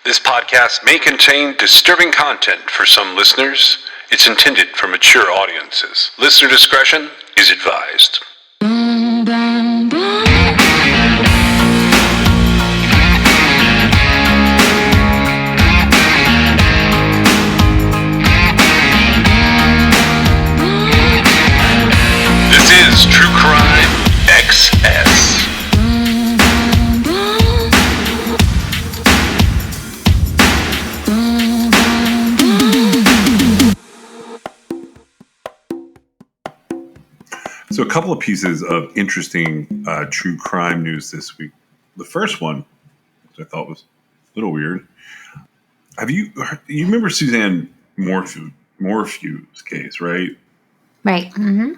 This podcast may contain disturbing content for some listeners. It's intended for mature audiences. Listener discretion is advised. This is True Crime XS. So a couple of pieces of interesting true crime news this week. The first one, which I thought was a little weird. You remember Suzanne Morphew's case, right? Right. Mm-hmm.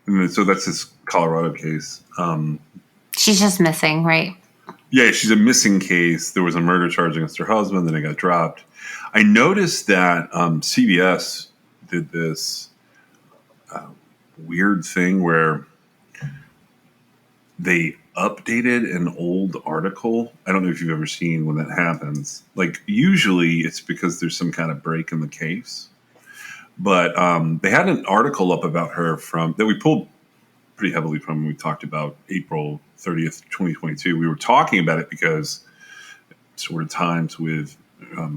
And so that's this Colorado case. She's just missing, right? Yeah, she's a missing case. There was a murder charge against her husband, then it got dropped. I noticed that CBS did this weird thing where they updated an old article. I don't know if you've ever seen when that happens. Like, usually it's because there's some kind of break in the case. But they had an article up about her that we pulled pretty heavily from when we talked about April 30th, 2022. We were talking about it because sort of times with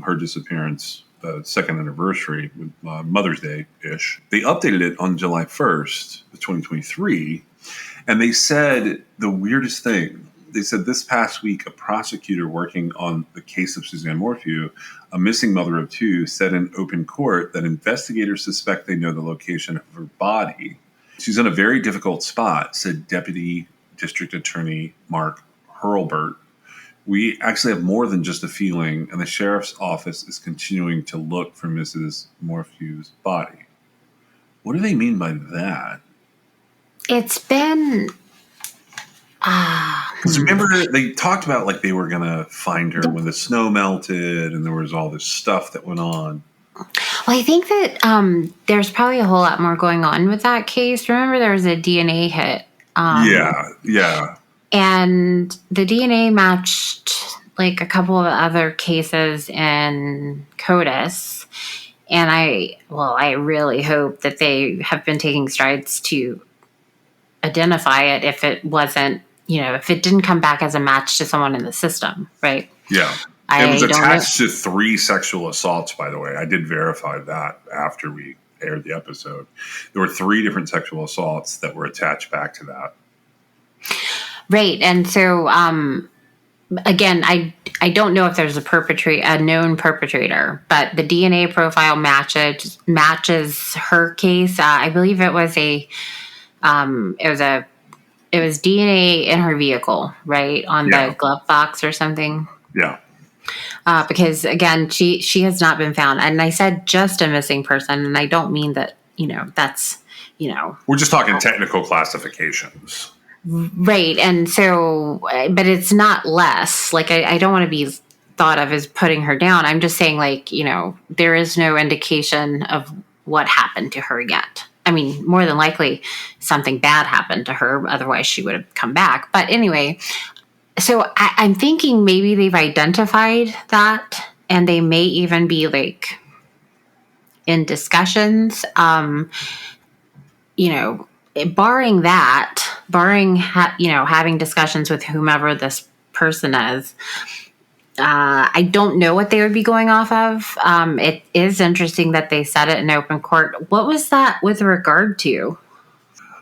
her disappearance, second anniversary, with Mother's Day-ish. They updated it on July 1st, 2023, and they said the weirdest thing. They said this past week, a prosecutor working on the case of Suzanne Morphew, a missing mother of two, said in open court that investigators suspect they know the location of her body. She's in a very difficult spot, said Deputy District Attorney Mark Hurlbert. We actually have more than just a feeling, and the sheriff's office is continuing to look for Mrs. Morphew's body. What do they mean by that? It's been... Because remember, they talked about like they were going to find her when the snow melted, and there was all this stuff that went on. Well, I think that there's probably a whole lot more going on with that case. Remember, there was a DNA hit. Yeah. And the DNA matched like a couple of other cases in CODIS. And I really hope that they have been taking strides to identify it if it wasn't, if it didn't come back as a match to someone in the system, right? Yeah. It was attached to 3 sexual assaults, by the way. I did verify that after we aired the episode. There were 3 different sexual assaults that were attached back to that. Right. And so, again, I don't know if there's a known perpetrator, but the DNA profile matches her case. I believe it was it was DNA in her vehicle, right? On the glove box or something. Yeah. Because again, she has not been found. And I said just a missing person, and I don't mean that, that's, We're just talking technical classifications. Right. And so, but it's not less. Like, I don't want to be thought of as putting her down. I'm just saying, like, there is no indication of what happened to her yet. I mean, more than likely something bad happened to her. Otherwise, she would have come back. But anyway, so I'm thinking maybe they've identified that, and they may even be like in discussions, barring having discussions with whomever this person is, I don't know what they would be going off of. It is interesting that they said it in open court. What was that with regard to?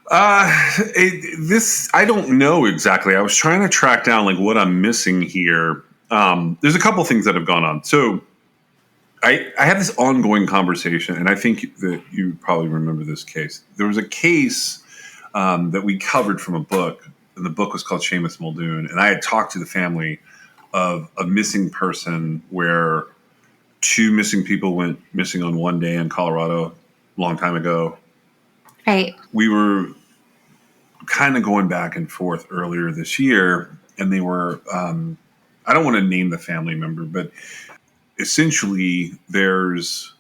I don't know exactly. I was trying to track down like what I'm missing here. There's a couple things that have gone on. So I had this ongoing conversation, and I think that you probably remember this case. There was a case that we covered from a book, and the book was called Seamus Muldoon. And I had talked to the family of a missing person where 2 missing people went missing on one day in Colorado a long time ago. Right. We were kind of going back and forth earlier this year, and they were, I don't want to name the family member, but essentially there's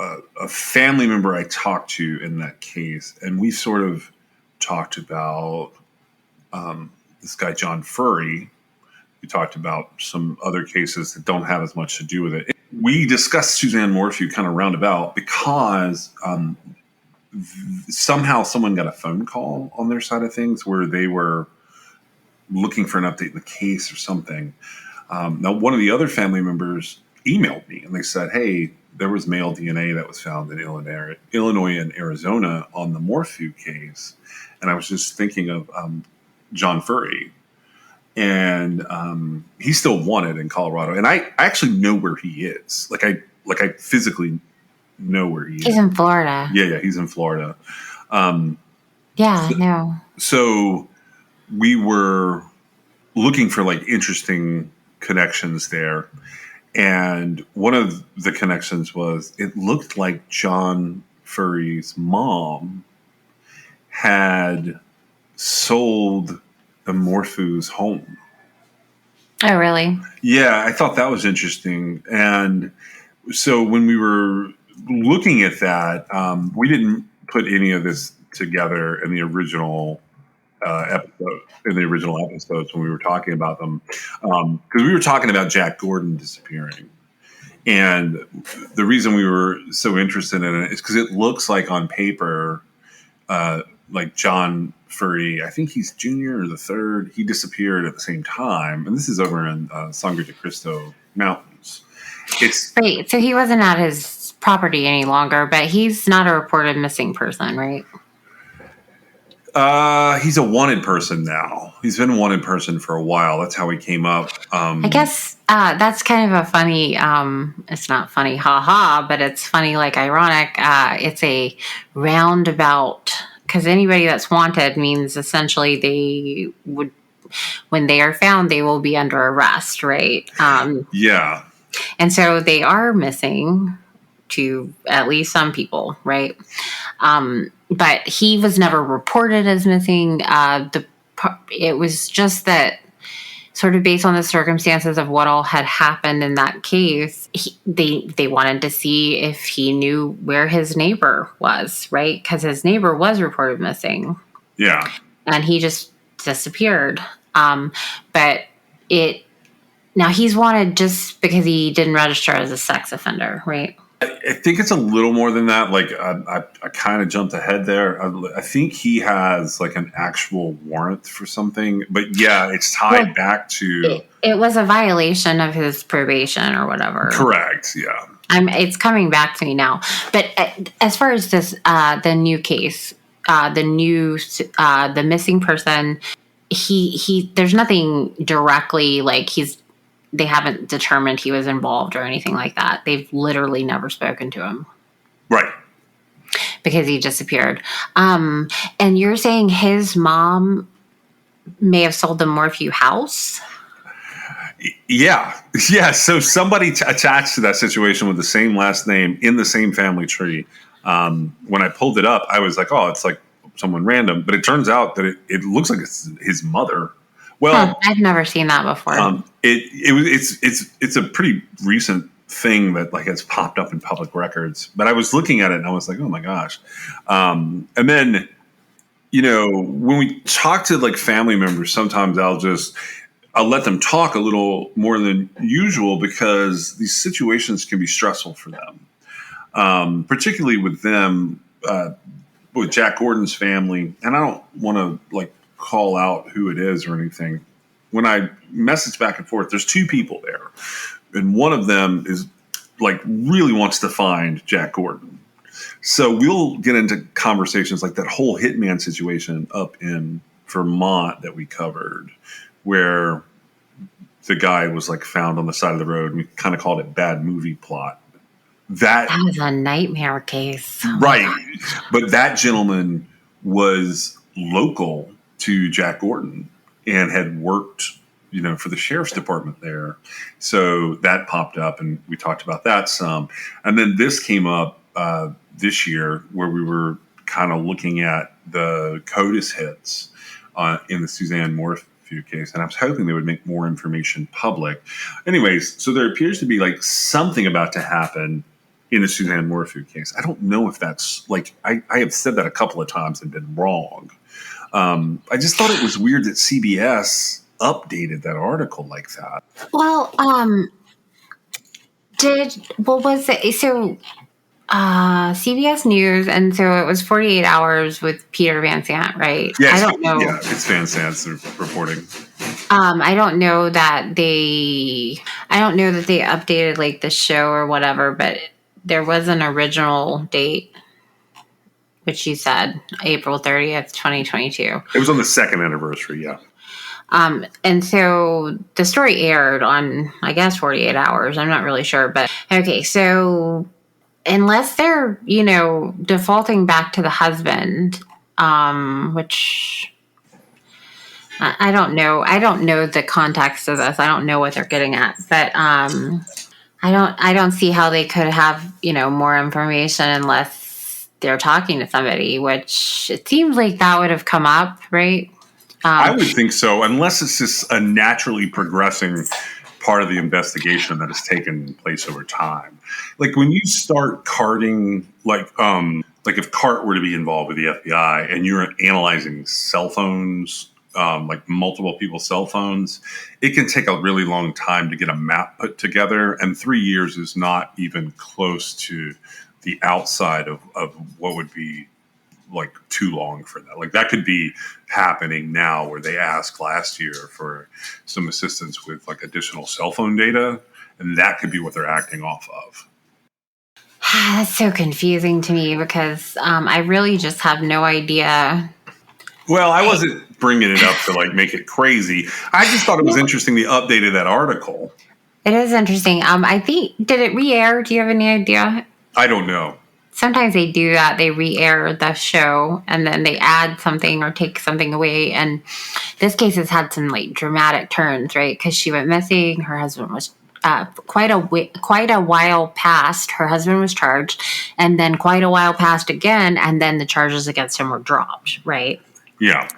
a family member I talked to in that case, and we sort of talked about this guy, John Furry, We talked about some other cases that don't have as much to do with it. We discussed Suzanne Morphew kind of roundabout because somehow someone got a phone call on their side of things where they were looking for an update in the case or something. Now, one of the other family members emailed me and they said, hey, there was male DNA that was found in Illinois and Arizona on the Morphew case. And I was just thinking of John Furry. And he's still wanted in Colorado. And I actually know where he is. Like I physically know where he is. He's in Florida. Yeah, he's in Florida. No. So we were looking for like interesting connections there. And one of the connections was it looked like John Furry's mom had sold the Morphew's home. Oh, really? Yeah, I thought that was interesting. And so when we were looking at that, we didn't put any of this together in the original episodes when we were talking about them, because we were talking about Jack Gordon disappearing. And the reason we were so interested in it is because it looks like on paper, like John Furry, I think he's junior or the third, he disappeared at the same time. And this is over in Sangre de Cristo Mountains. Wait, so he wasn't at his property any longer, but he's not a reported missing person, right? He's a wanted person now. He's been a wanted person for a while. That's how he came up. I guess that's kind of a funny, it's not funny, haha, but it's funny, like ironic. It's a roundabout, because anybody that's wanted means essentially they would, when they are found, they will be under arrest, right? Yeah. And so they are missing to at least some people, right? But he was never reported as missing. It was just that, sort of based on the circumstances of what all had happened in that case, they wanted to see if he knew where his neighbor was, right? Because his neighbor was reported missing. Yeah. And he just disappeared. But now he's wanted just because he didn't register as a sex offender, right? I think it's a little more than that. Like I kind of jumped ahead there. I think he has like an actual warrant for something, but yeah, it's tied back to. It was a violation of his probation or whatever. Correct. Yeah. It's coming back to me now. But as far as this, the new case, the missing person, he there's nothing directly like they haven't determined he was involved or anything like that. They've literally never spoken to him. Right. Because he disappeared. And you're saying his mom may have sold the Morphew house? Yeah. Yeah. So somebody attached to that situation with the same last name in the same family tree. When I pulled it up, I was like, oh, it's like someone random. But it turns out that it looks like it's his mother. Well, I've never seen that before. It's a pretty recent thing that like has popped up in public records. But I was looking at it and I was like, oh my gosh. And then, when we talk to like family members, sometimes I'll let them talk a little more than usual because these situations can be stressful for them, particularly with them, with Jack Gordon's family. And I don't want to like call out who it is or anything. When I message back and forth, there's two people there. And one of them is like really wants to find Jack Gordon. So we'll get into conversations like that whole hitman situation up in Vermont that we covered, where the guy was like found on the side of the road. We kind of called it bad movie plot. That was a nightmare case. Right. But that gentleman was local to Jack Gordon and had worked, for the sheriff's department there. So that popped up and we talked about that some. And then this came up this year where we were kind of looking at the CODIS hits in the Suzanne Morphew case. And I was hoping they would make more information public. Anyways, so there appears to be like something about to happen in the Suzanne Morphew case. I don't know if that's like, I have said that a couple of times and been wrong. I just thought it was weird that CBS updated that article like that. Well, what was it? So, CBS News, and so it was 48 Hours with Peter Van Sant, right? Yes, I don't know. Yeah, it's Van Sant's reporting. I don't know that they updated like the show or whatever, but there was an original date, which you said April 30th, 2022. It was on the second anniversary, yeah. And so the story aired on, I guess, 48 Hours. I'm not really sure, but okay. So unless they're, defaulting back to the husband, which I don't know. I don't know the context of this. I don't know what they're getting at, but I don't see how they could have, more information unless they're talking to somebody, which it seems like that would have come up, right? I would think so, unless it's just a naturally progressing part of the investigation that has taken place over time. Like when you start carting, like if CART were to be involved with the FBI and you're analyzing cell phones, like multiple people's cell phones, it can take a really long time to get a map put together. And 3 years is not even close to the outside of what would be like too long for that. Like that could be happening now where they asked last year for some assistance with like additional cell phone data. And that could be what they're acting off of. That's so confusing to me because I really just have no idea. Well, I wasn't bringing it up to like make it crazy. I just thought it was interesting they updated that article. It is interesting. I think, did it re-air? Do you have any idea? I don't know. Sometimes they do that. They re-air the show and then they add something or take something away. And this case has had some like dramatic turns, right? Because she went missing. Her husband was quite a while passed. Her husband was charged, and then quite a while passed again, and then the charges against him were dropped, right? Yeah.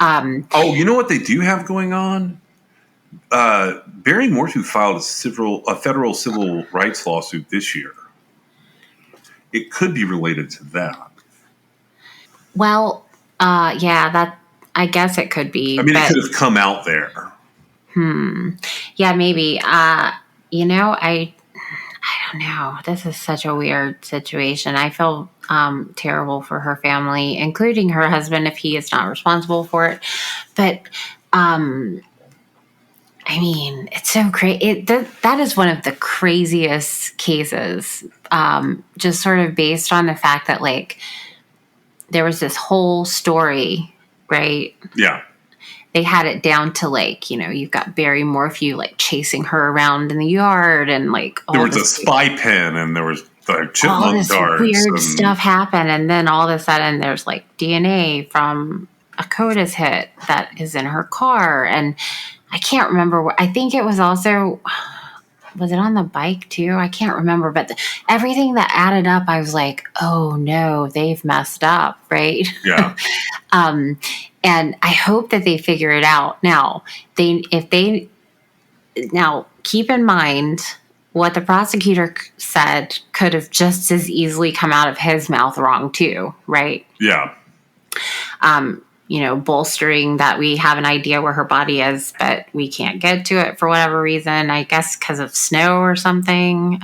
You know what they do have going on? Barry Morphew filed a federal civil rights lawsuit this year. It could be related to that. Well, yeah, that I guess it could be. I mean, it could have come out there. Yeah, maybe. I don't know. This is such a weird situation. I feel terrible for her family, including her husband, if he is not responsible for it. But I mean, it's so crazy. That is one of the craziest cases, just sort of based on the fact that, like, there was this whole story, right? Yeah. They had it down to, like, you've got Barry Morphew, like, chasing her around in the yard and, like, all there was a spy pen and there was the chipmunk all this guards. Weird stuff happened. And then all of a sudden there's, like, DNA from a CODIS hit that is in her car. And I can't remember. I think it was also, was it on the bike too? I can't remember. But everything that added up, I was like, oh no, they've messed up, right? Yeah. And I hope that they figure it out. Now, now keep in mind what the prosecutor said could have just as easily come out of his mouth wrong too, right? Yeah. Bolstering that we have an idea where her body is, but we can't get to it for whatever reason. I guess because of snow or something.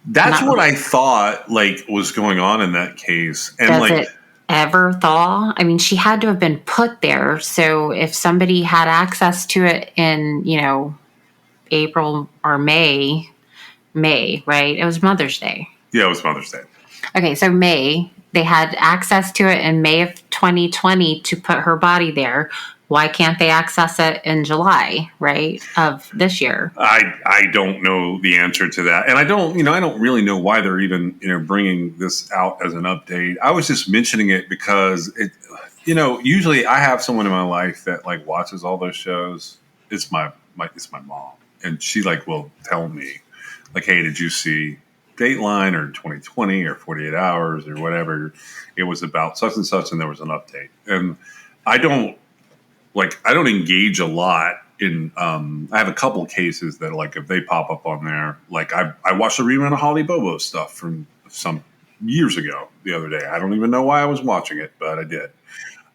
That's what I thought, like, was going on in that case. And does it ever thaw? I mean, she had to have been put there. So if somebody had access to it in, April or May, right? It was Mother's Day. Yeah, it was Mother's Day. Okay, so May. They had access to it in May of 2020 to put her body there. Why can't they access it in July, right, of this year? I don't know the answer to that. And I don't really know why they're even, bringing this out as an update. I was just mentioning it because usually I have someone in my life that like watches all those shows. It's my mom. And she like will tell me like, hey, did you see Dateline or 2020 or 48 Hours or whatever? It was about such and such, and there was an update. And I don't engage a lot in. I have a couple cases that like if they pop up on there, like I watched a rerun of Holly Bobo stuff from some years ago the other day. I don't even know why I was watching it, but I did.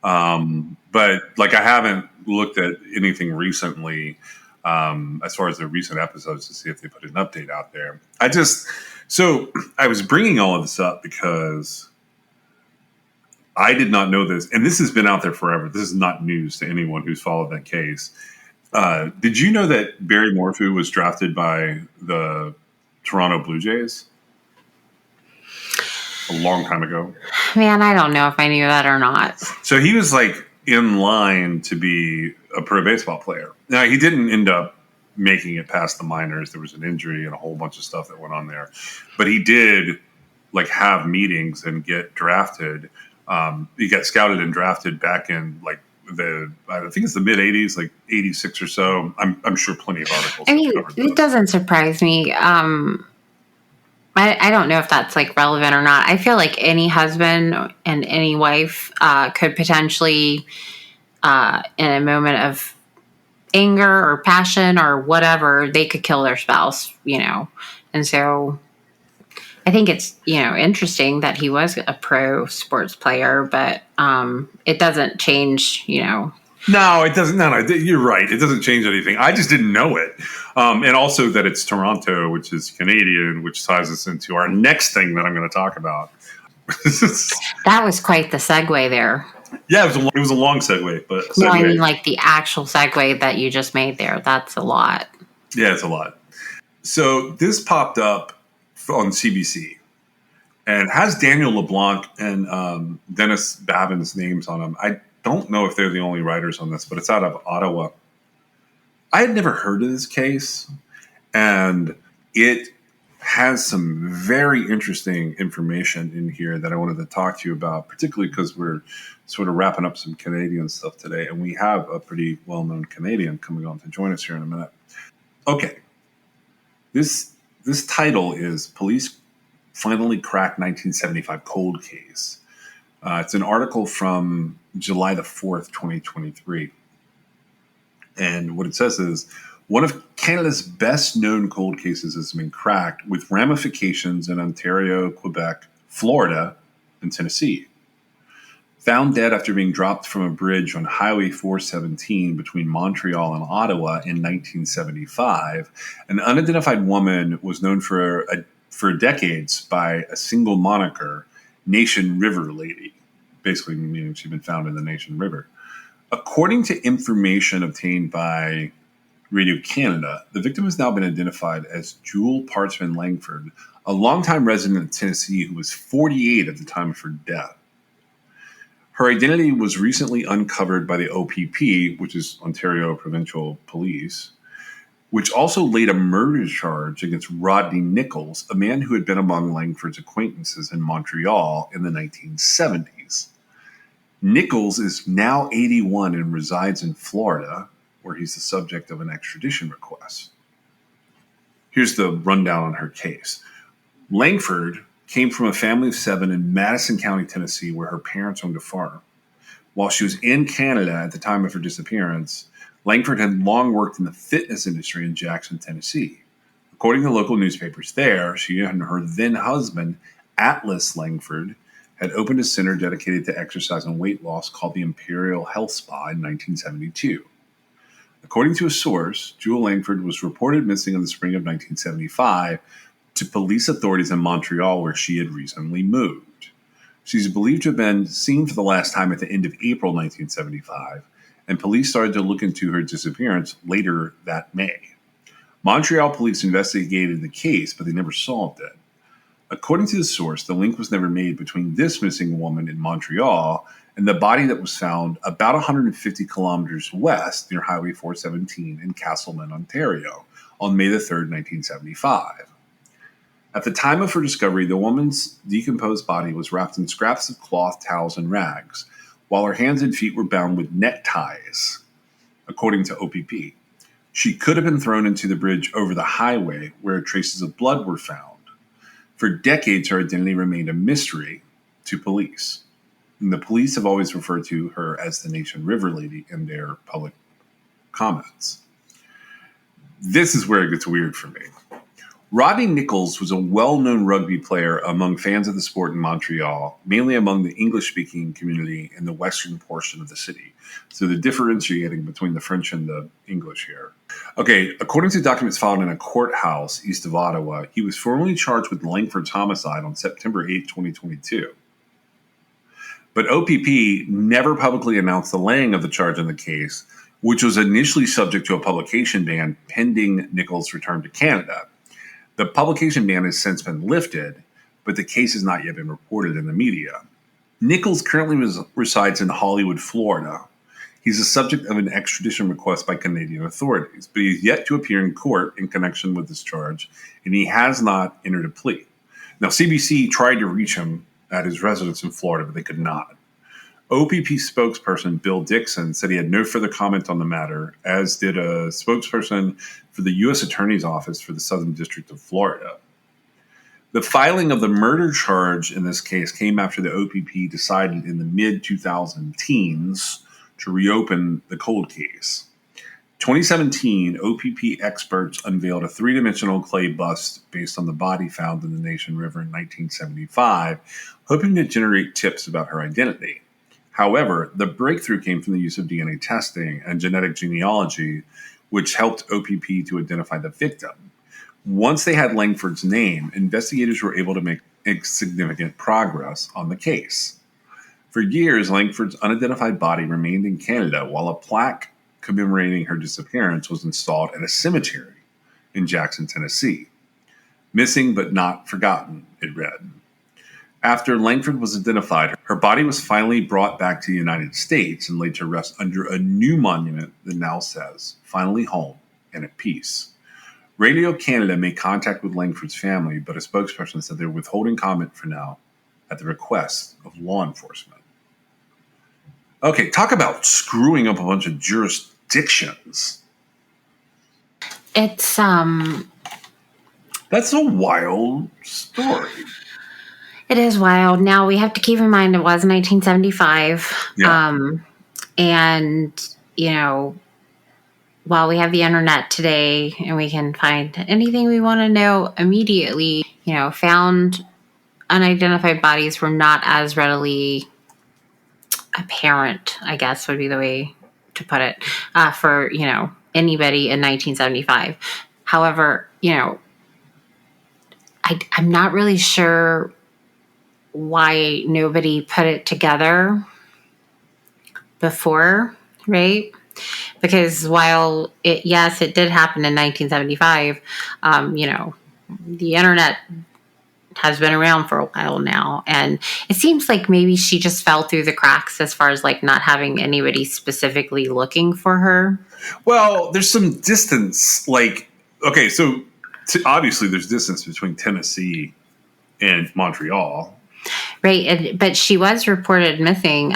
But like I haven't looked at anything recently as far as the recent episodes to see if they put an update out there. So I was bringing all of this up because I did not know this, and this has been out there forever. This is not news to anyone who's followed that case. Did you know that Barry Morphew was drafted by the Toronto Blue Jays a long time ago? Man, I don't know if I knew that or not. So he was like in line to be a pro baseball player. Now, he didn't end up making it past the minors. There was an injury and a whole bunch of stuff that went on there. But he did like have meetings and get drafted. He got scouted and drafted back in like I think it's the mid 80s, like 86 or so. I'm sure plenty of articles. I mean, it doesn't surprise me. I don't know if that's like relevant or not. I feel like any husband and any wife could potentially, in a moment of anger or passion or whatever, they could kill their spouse, And so I think it's, interesting that he was a pro sports player, but it doesn't change, No, it doesn't. No, you're right. It doesn't change anything. I just didn't know it. And also that it's Toronto, which is Canadian, which ties us into our next thing that I'm going to talk about. That was quite the segue there. Yeah, it was a long segue. But no, I mean like the actual segue that you just made there. That's a lot. Yeah, it's a lot. So this popped up on CBC and has Daniel LeBlanc and Dennis Babin's names on them. I don't know if they're the only writers on this, but it's out of Ottawa. I had never heard of this case, and it has some very interesting information in here that I wanted to talk to you about, particularly because we're sort of wrapping up some Canadian stuff today, and we have a pretty well-known Canadian coming on to join us here in a minute. Okay. This title is Police Finally Cracked 1975 Cold Case. It's an article from July the 4th, 2023. And what it says is, one of Canada's best-known cold cases has been cracked with ramifications in Ontario, Quebec, Florida, and Tennessee. Found dead after being dropped from a bridge on Highway 417 between Montreal and Ottawa in 1975, an unidentified woman was known for decades by a single moniker, Nation River Lady, basically meaning she'd been found in the Nation River. According to information obtained by Radio-Canada, the victim has now been identified as Jewel Parchman Langford, a longtime resident of Tennessee who was 48 at the time of her death. Her identity was recently uncovered by the OPP, which is Ontario Provincial Police, which also laid a murder charge against Rodney Nichols, a man who had been among Langford's acquaintances in Montreal in the 1970s. Nichols is now 81 and resides in Florida, where he's the subject of an extradition request. Here's the rundown on her case. Langford came from a family of 7 in Madison County, Tennessee, where her parents owned a farm. While she was in Canada at the time of her disappearance, Langford had long worked in the fitness industry in Jackson, Tennessee. According to local newspapers there, she and her then-husband, Atlas Langford, had opened a center dedicated to exercise and weight loss called the Imperial Health Spa in 1972. According to a source, Jewel Langford was reported missing in the spring of 1975 to police authorities in Montreal, where she had recently moved. She's believed to have been seen for the last time at the end of April 1975, and police started to look into her disappearance later that May. Montreal police investigated the case, but they never solved it. According to the source, the link was never made between this missing woman in Montreal and the body that was found about 150 kilometers west near Highway 417 in Castleman, Ontario, on May the 3rd, 1975. At the time of her discovery, the woman's decomposed body was wrapped in scraps of cloth, towels, and rags, while her hands and feet were bound with neckties, according to OPP. She could have been thrown into the bridge over the highway, where traces of blood were found. For decades, her identity remained a mystery to police. And the police have always referred to her as the Nation River Lady in their public comments. This is where it gets weird for me. Rodney Nichols was a well-known rugby player among fans of the sport in Montreal, mainly among the English-speaking community in the western portion of the city. So they're differentiating between the French and the English here. Okay, according to documents filed in a courthouse east of Ottawa, he was formally charged with Langford's homicide on September 8, 2022. But OPP never publicly announced the laying of the charge in the case, which was initially subject to a publication ban pending Nichols' return to Canada. The publication ban has since been lifted, but the case has not yet been reported in the media. Nichols currently resides in Hollywood, Florida. He's the subject of an extradition request by Canadian authorities, but he's yet to appear in court in connection with this charge, and he has not entered a plea. Now, CBC tried to reach him at his residence in Florida, but they could not. OPP spokesperson Bill Dixon said he had no further comment on the matter, as did a spokesperson for the U.S. Attorney's Office for the Southern District of Florida. The filing of the murder charge in this case came after the OPP decided in the mid-2010s to reopen the cold case. 2017, OPP experts unveiled a three-dimensional clay bust based on the body found in the Nation River in 1975, hoping to generate tips about her identity. However, the breakthrough came from the use of DNA testing and genetic genealogy, which helped OPP to identify the victim. Once they had Langford's name, investigators were able to make significant progress on the case. For years, Langford's unidentified body remained in Canada while a plaque commemorating her disappearance was installed at a cemetery in Jackson, Tennessee. Missing but not forgotten, it read. After Langford was identified, her body was finally brought back to the United States and laid to rest under a new monument that now says, "Finally home and at peace." Radio Canada made contact with Langford's family, but a spokesperson said they're withholding comment for now at the request of law enforcement. Okay, talk about screwing up a bunch of jurisdictions. It's That's a wild story. It is wild. Now we have to keep in mind it was 1975. Yeah. And, you know, while we have the internet today and we can find anything we want to know immediately, you know, found unidentified bodies were not as readily apparent, I guess would be the way to put it, for, you know, anybody in 1975. However, you know, I'm not really sure why nobody put it together before, right? Because while it did happen in 1975, you know, the internet has been around for a while now, and it seems like maybe she just fell through the cracks as far as like not having anybody specifically looking for her. Well, there's some distance, like, okay, so obviously there's distance between Tennessee and Montreal. Right, but she was reported missing.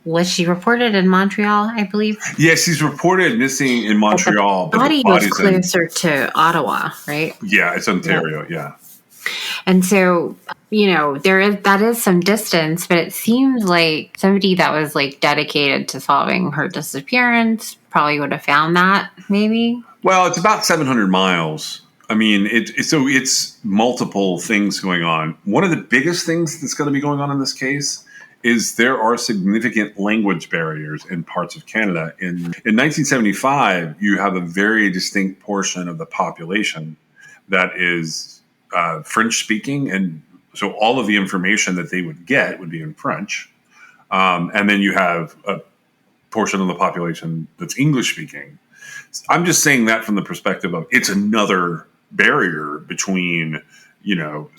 Was she reported in Montreal, I believe? Yeah, she's reported missing in Montreal. But the body was closer to Ottawa, right? Yeah, it's Ontario, yeah. And so, you know, that is some distance, but it seems like somebody that was like dedicated to solving her disappearance probably would have found that, maybe. Well, it's about 700 miles. I mean, it's multiple things going on. One of the biggest things that's going to be going on in this case is there are significant language barriers in parts of Canada. In 1975, you have a very distinct portion of the population that is French-speaking, and so all of the information that they would get would be in French. And then you have a portion of the population that's English-speaking. I'm just saying that from the perspective of it's another barrier between, you know,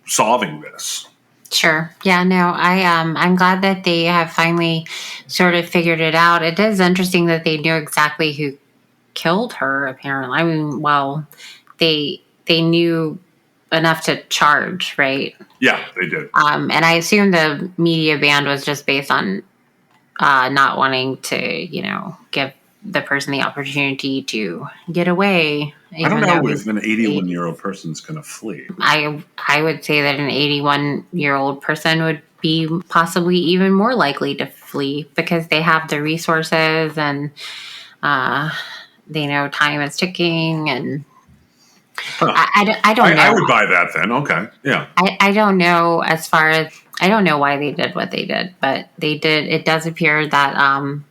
solving this. Sure. Yeah, no, I'm glad that they have finally sort of figured it out. It is interesting that they knew exactly who killed her, apparently. I mean, well, they knew enough to charge, right? Yeah, they did. And I assume the media ban was just based on not wanting to, you know, give the person the opportunity to get away. I don't know if an 81-year-old person's going to flee. I would say that an 81-year-old person would be possibly even more likely to flee because they have the resources and they know time is ticking. And I don't know. I would buy that then. Okay. Yeah. I don't know as far as I don't know why they did what they did, but they did. It does appear that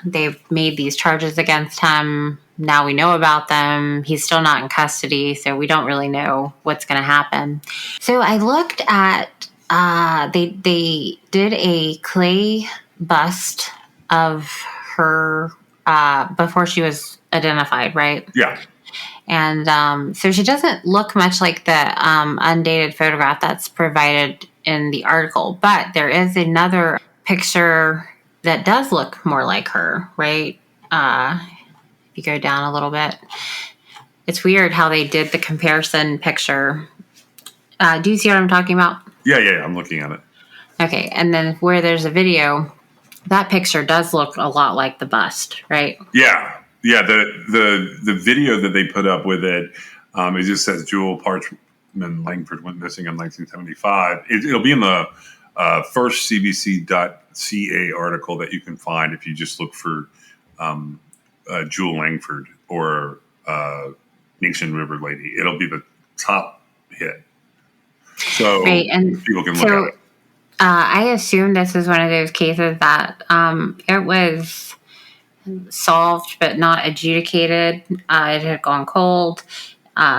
they've made these charges against him. Now we know about them. He's still not in custody, so we don't really know what's going to happen. So I looked at they did a clay bust of her before she was identified, right? Yeah. And so she doesn't look much like the undated photograph that's provided in the article, but there is another picture that does look more like her, right? If you go down a little bit, it's weird how they did the comparison picture. Do you see what I'm talking about? Yeah. I'm looking at it. Okay, and then where there's a video, that picture does look a lot like the bust, right? Yeah. The video that they put up with it just says Jewel Parchman Langford went missing in 1975. It'll be in the first CBC.ca article that you can find if you just look for Jewel Langford or Nation River Lady. It'll be the top hit. So right, and people can look at it. I assume this is one of those cases that it was solved but not adjudicated. It had gone cold.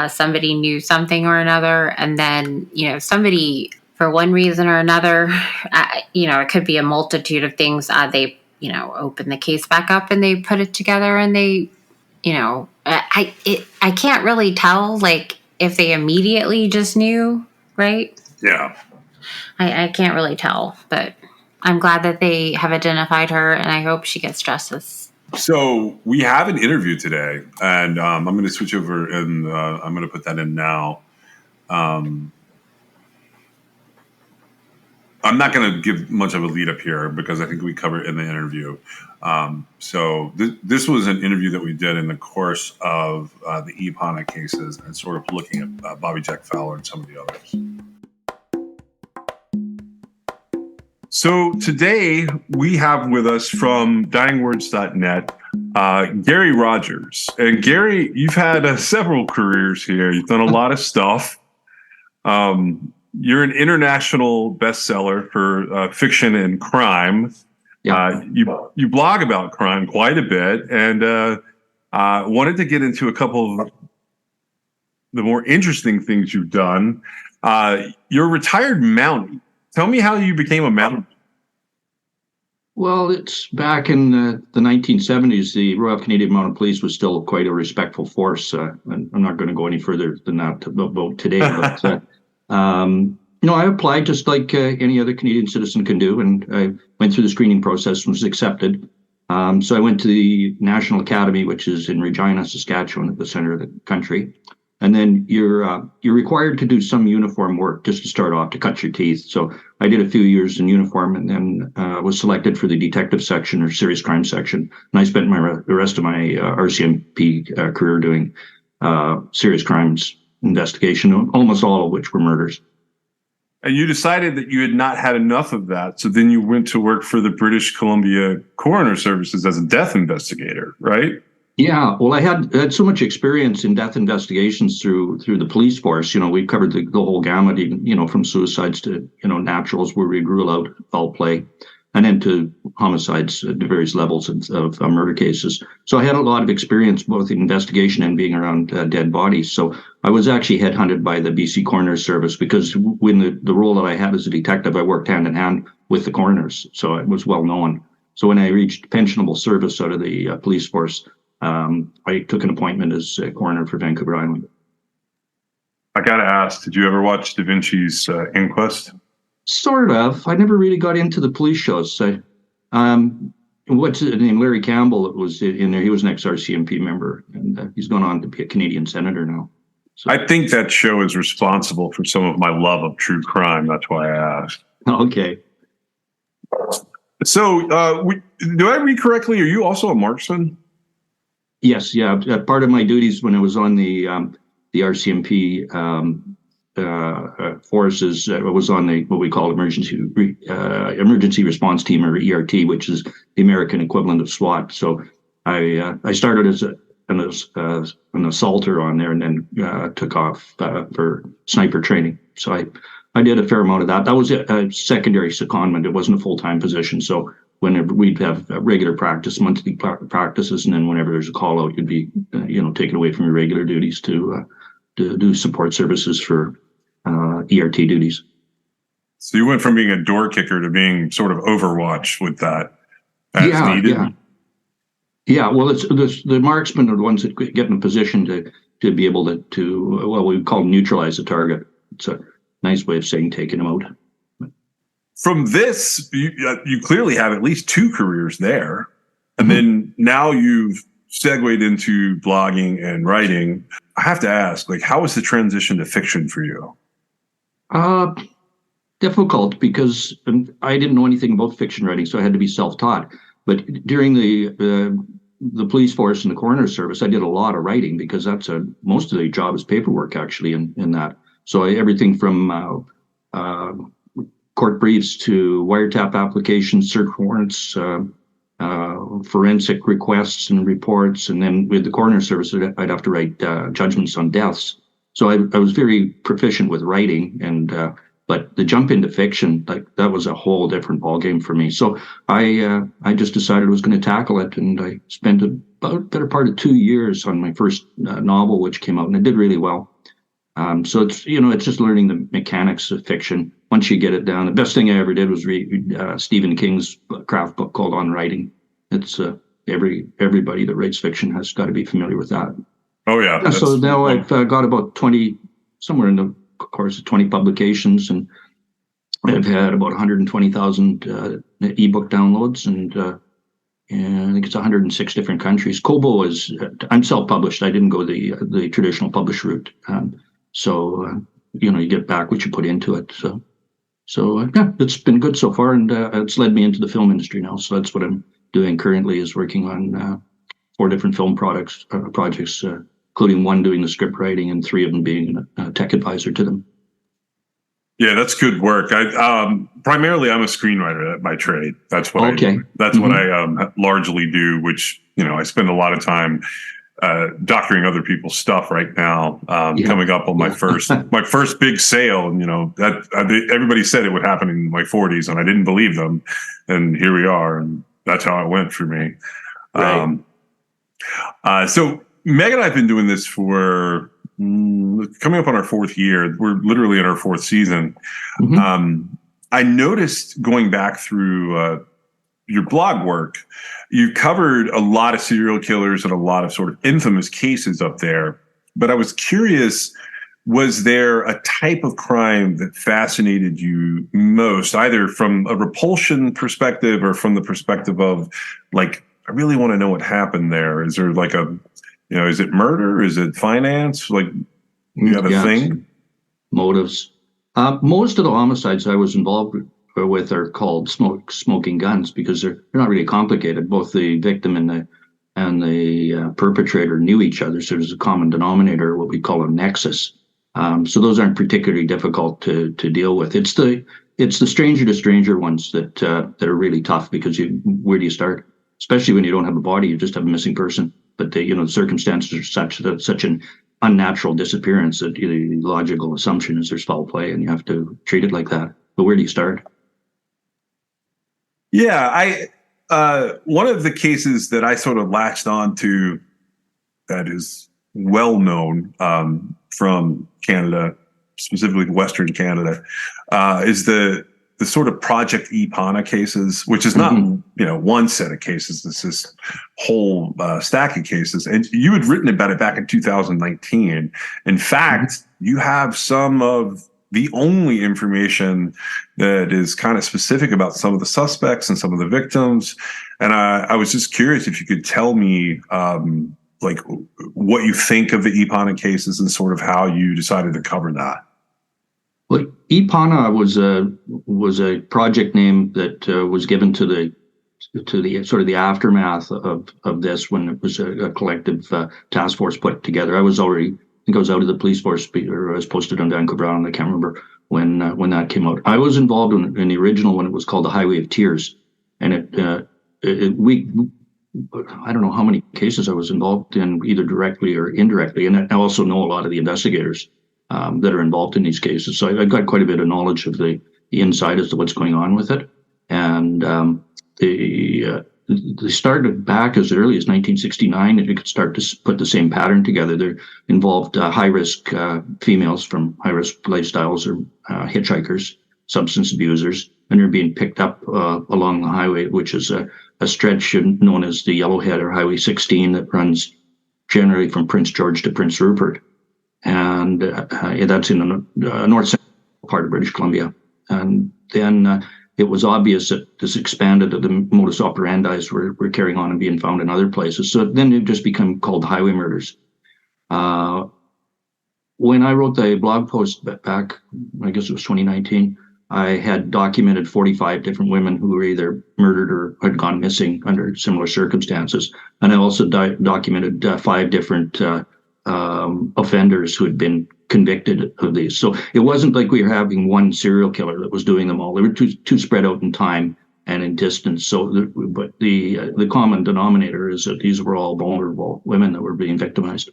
Somebody knew something or another, and then somebody, for one reason or another, it could be a multitude of things. They open the case back up and they put it together, and they I can't really tell like if they immediately just knew, right? Yeah. I can't really tell, but I'm glad that they have identified her, and I hope she gets justice. So we have an interview today, and I'm going to switch over, and I'm going to put that in now. I'm not going to give much of a lead up here because I think we cover it in the interview. So this was an interview that we did in the course of the EPONA cases and sort of looking at Bobby Jack Fowler and some of the others. So today we have with us from dyingwords.net, Gary Rogers. And Gary, you've had several careers here. You've done a lot of stuff. You're an international bestseller for fiction and crime. Yeah. You blog about crime quite a bit, and wanted to get into a couple of the more interesting things you've done. You're a retired Mountie. Tell me how you became a Mountie. Well, it's back in the 1970s. The Royal Canadian Mounted Police was still quite a respectful force. And I'm not going to go any further than that about today. But I applied just like any other Canadian citizen can do, and I went through the screening process and was accepted. So I went to the National Academy, which is in Regina, Saskatchewan, at the center of the country. And then you're required to do some uniform work just to start off, to cut your teeth. So I did a few years in uniform, and then was selected for the detective section or serious crime section. And I spent the rest of my RCMP career doing serious crimes investigation, almost all of which were murders. And you decided that you had not had enough of that, so then you went to work for the British Columbia Coroner Services as a death investigator, right? Yeah, well, I had so much experience in death investigations through the police force. We covered the whole gamut, even, from suicides to, naturals where we'd rule out foul play, and then to homicides at various levels of murder cases. So I had a lot of experience both in investigation and being around dead bodies. So I was actually headhunted by the BC Coroner Service because when the role that I had as a detective, I worked hand in hand with the coroners. So it was well known. So when I reached pensionable service out of the police force, I took an appointment as a coroner for Vancouver Island. I got to ask, did you ever watch Da Vinci's Inquest? Sort of. I never really got into the police shows. What's his name? Larry Campbell that was in there. He was an ex-RCMP member, and he's gone on to be a Canadian senator now. So. I think that show is responsible for some of my love of true crime. That's why I asked. Okay. So, do I read correctly? Are you also a marksman? Yes, yeah. Part of my duties when I was on the RCMP forces was on what we call emergency response team, or ERT, which is the American equivalent of SWAT. So I started as an assaulter on there, and then took off for sniper training. So I did a fair amount of that. That was a secondary secondment. It wasn't a full-time position. So whenever we'd have regular practice, monthly practices, and then whenever there's a call out, you'd be taken away from your regular duties to do support services for ERT duties. So you went from being a door kicker to being sort of Overwatch with that as needed? Yeah, well, it's the marksmen are the ones that get in a position to be able to we call them neutralize the target. It's a nice way of saying taking them out. From this, you clearly have at least 2 careers there. And then now you've segued into blogging and writing. I have to ask, how was the transition to fiction for you? Difficult, because I didn't know anything about fiction writing, so I had to be self-taught. But during the police force and the coroner service, I did a lot of writing, because that's most of the job is paperwork, actually, in that. So everything from court briefs to wiretap applications, search warrants, forensic requests and reports, and then with the coroner service, I'd have to write judgments on deaths. So I was very proficient with writing, and but the jump into fiction, that was a whole different ballgame for me. So I just decided I was going to tackle it, and I spent better part of 2 years on my first novel, which came out, and it did really well. So it's just learning the mechanics of fiction. Once you get it down, the best thing I ever did was read Stephen King's craft book called On Writing. It's everybody that writes fiction has got to be familiar with that. Oh yeah. So now I've got about 20, somewhere in the course of 20 publications, and I've had about 120,000 ebook downloads, and I think it's 106 different countries. Kobo I'm self-published. I didn't go the traditional publish route. So you get back what you put into it. So yeah, it's been good so far, and it's led me into the film industry now. So that's what I'm doing currently, is working on 4 different film projects, including 1 doing the script writing and 3 of them being a tech advisor to them. Yeah, that's good work. Primarily, I'm a screenwriter by trade. That's what okay. What I largely do, which, I spend a lot of time doctoring other people's stuff right now, coming up on my first big sale. And, that everybody said it would happen in my 40s, and I didn't believe them. And here we are. And that's how it went for me. Right. So Meg and I have been doing this for coming up on our 4th year. We're literally in our 4th season. I noticed going back through your blog work, you covered a lot of serial killers and a lot of sort of infamous cases up there. But I was curious, was there a type of crime that fascinated you most, either from a repulsion perspective or from the perspective of, I really want to know what happened there? Is there is it murder? Is it finance? You have a thing? Motives. Most of the homicides I was involved with are called smoking guns, because they're not really complicated. Both the victim and the perpetrator knew each other, so there's a common denominator, what we call a nexus. So those aren't particularly difficult to deal with. It's the stranger to stranger ones that are really tough, because where do you start? Especially when you don't have a body, you just have a missing person. But the circumstances are such that such an unnatural disappearance that the logical assumption is there's foul play, and you have to treat it like that. But where do you start? Yeah, one of the cases that I sort of latched on to that is well known from Canada, specifically Western Canada, is the sort of Project Epana cases, which is not one set of cases. It's this whole stack of cases. And you had written about it back in 2019. In fact, you have some of the only information that is kind of specific about some of the suspects and some of the victims. And I was just curious if you could tell me what you think of the Epana cases and sort of how you decided to cover that. Well, Epana was a project name that was given to the sort of the aftermath of this, when it was a collective task force put together. I was out of the police force, or I was posted on Vancouver Island. I can't remember when that came out. I was involved in the original when it was called The Highway of Tears, and I don't know how many cases I was involved in, either directly or indirectly. And I also know a lot of the investigators that are involved in these cases. So I've got quite a bit of knowledge of the inside as to what's going on with it. And they started back as early as 1969, and you could start to put the same pattern together. They're involved high-risk females from high-risk lifestyles or hitchhikers, substance abusers, and they're being picked up along the highway, which is a stretch known as the Yellowhead or Highway 16 that runs generally from Prince George to Prince Rupert. And that's in the north central part of British Columbia. And then it was obvious that this expanded to the modus operandi were carrying on and being found in other places. So then it just became called highway murders. When I wrote the blog post back, I guess it was 2019, I had documented 45 different women who were either murdered or had gone missing under similar circumstances. And I also documented 5 different offenders who had been convicted of these. So it wasn't like we were having one serial killer that was doing them all. They were too spread out in time and in distance. So, but the common denominator is that these were all vulnerable women that were being victimized.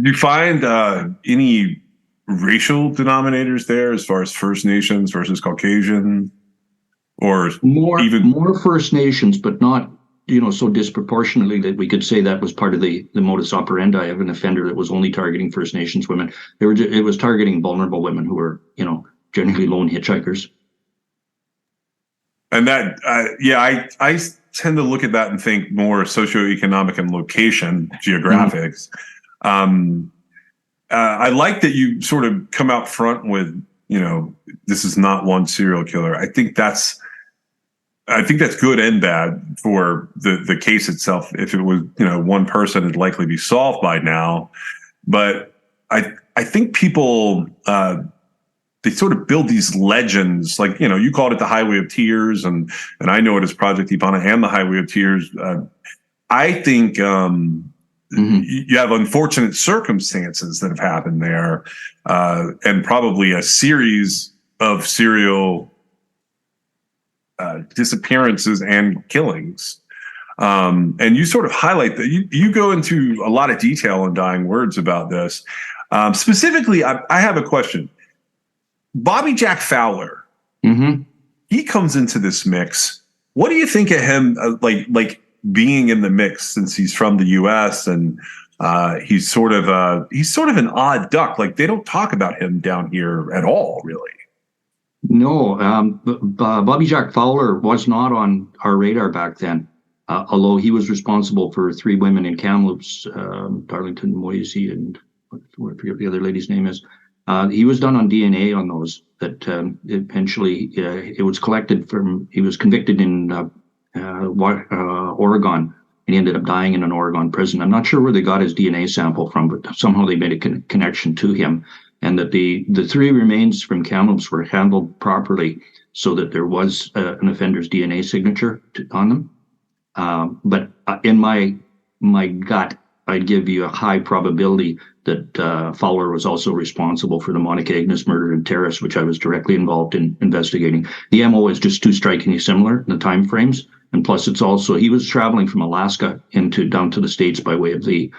Do you find any racial denominators there as far as First Nations versus Caucasian, or more First Nations, but not so disproportionately that we could say that was part of the modus operandi of an offender that was only targeting First Nations women. It was targeting vulnerable women who were generally lone hitchhikers. And that I tend to look at that and think more socioeconomic and location geographics. Mm-hmm. I like that you sort of come out front with, this is not one serial killer. I think that's good and bad for the case itself. If it was, one person, it'd likely be solved by now. But I think people, they sort of build these legends, like, you called it the Highway of Tears, and I know it as Project Ipana and the Highway of Tears. I think, you have unfortunate circumstances that have happened there, and probably a series of serial disappearances and killings. And you sort of highlight that. You go into a lot of detail in Dying Words about this. Specifically, I have a question. Bobby Jack Fowler, he comes into this mix. What do you think of him, like being in the mix, since he's from the U.S. and he's sort of an odd duck? Like, they don't talk about him down here at all, really. No, Bobby Jack Fowler was not on our radar back then, although he was responsible for 3 women in Kamloops, Darlington, Moisey, and I forget the other lady's name is. He was done on DNA on those. That eventually it was collected from. He was convicted in Oregon, and he ended up dying in an Oregon prison. I'm not sure where they got his DNA sample from, but somehow they made a connection to him. And that the 3 remains from Kamloops were handled properly, so that there was an offender's DNA signature on them. But in my gut, I'd give you a high probability that Fowler was also responsible for the Monica Ignis murder in Terrace, which I was directly involved in investigating. The MO is just too strikingly similar in the time frames, and plus it's also, he was traveling from Alaska down to the States by way of the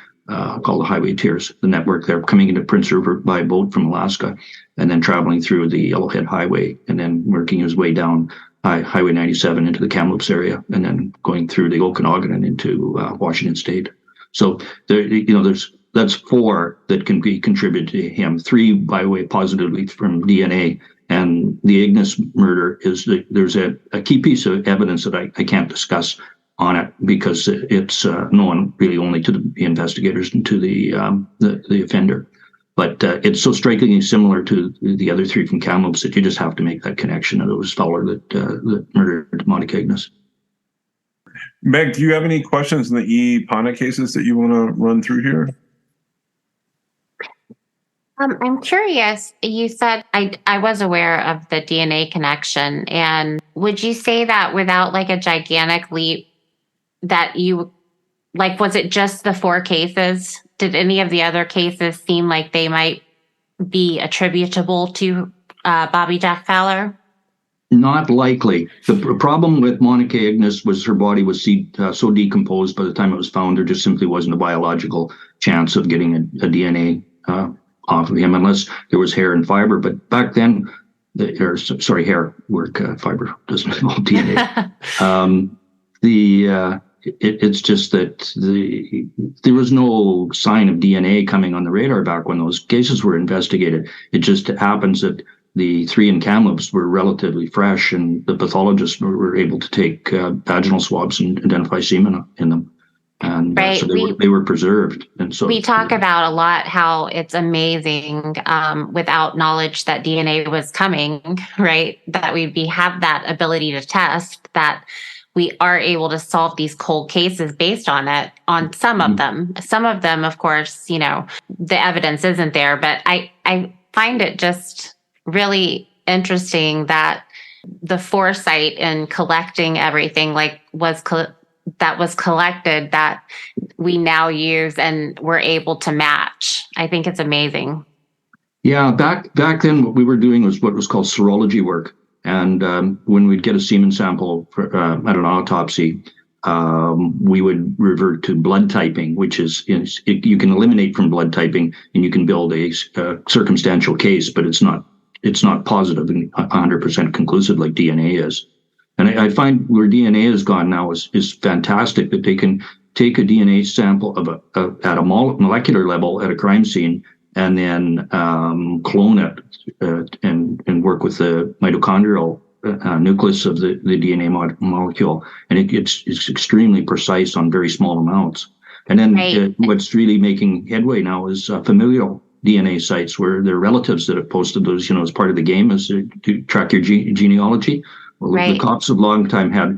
called the Highway Tears, the network there, coming into Prince Rupert by boat from Alaska, and then traveling through the Yellowhead Highway, and then working his way down Highway 97 into the Kamloops area, and then going through the Okanagan and into Washington State. So that's 4 that can be contributed to him. 3 by way positively from DNA, and the Ignis murder is there's a key piece of evidence that I can't discuss on it because it's known really only to the investigators and to the offender. But it's so strikingly similar to the other 3 from Kamloops that you just have to make that connection that it was Fowler that murdered Monica Ignis. Meg, do you have any questions in the Ipana cases that you want to run through here? I'm curious. You said I was aware of the DNA connection, and would you say that without like a gigantic leap that you, like, was it just the 4 cases? Did any of the other cases seem like they might be attributable to Bobby Jack Fowler? Not likely. The problem with Monica Ignis was her body was so decomposed by the time it was found, there just simply wasn't a biological chance of getting a DNA off of him unless there was hair and fiber. But back then, hair work, fiber doesn't involve DNA. It's just that there was no sign of DNA coming on the radar back when those cases were investigated. It just happens that the 3 in Kamloops were relatively fresh, and the pathologists were able to take vaginal swabs and identify semen in them. And right. So they were preserved. And so we talk about a lot how it's amazing without knowledge that DNA was coming, right? That we have that ability to test, that we are able to solve these cold cases based on it, on some of them. Some of them, of course, the evidence isn't there, but I find it just really interesting that the foresight in collecting everything that was collected that we now use and we're able to match. I think it's amazing. Yeah, back then what we were doing was what was called serology work. And when we'd get a semen sample at an autopsy, we would revert to blood typing, which is you can eliminate from blood typing and you can build a circumstantial case, but it's not positive and 100% conclusive like DNA is. And I find where DNA has gone now is fantastic, that they can take a DNA sample at a molecular level at a crime scene and then clone it and work with the mitochondrial nucleus of the DNA molecule. And it's extremely precise on very small amounts. And then what's really making headway now is familial DNA sites where there are relatives that have posted those, as part of the game is to track your genealogy. Well, the cops have long time had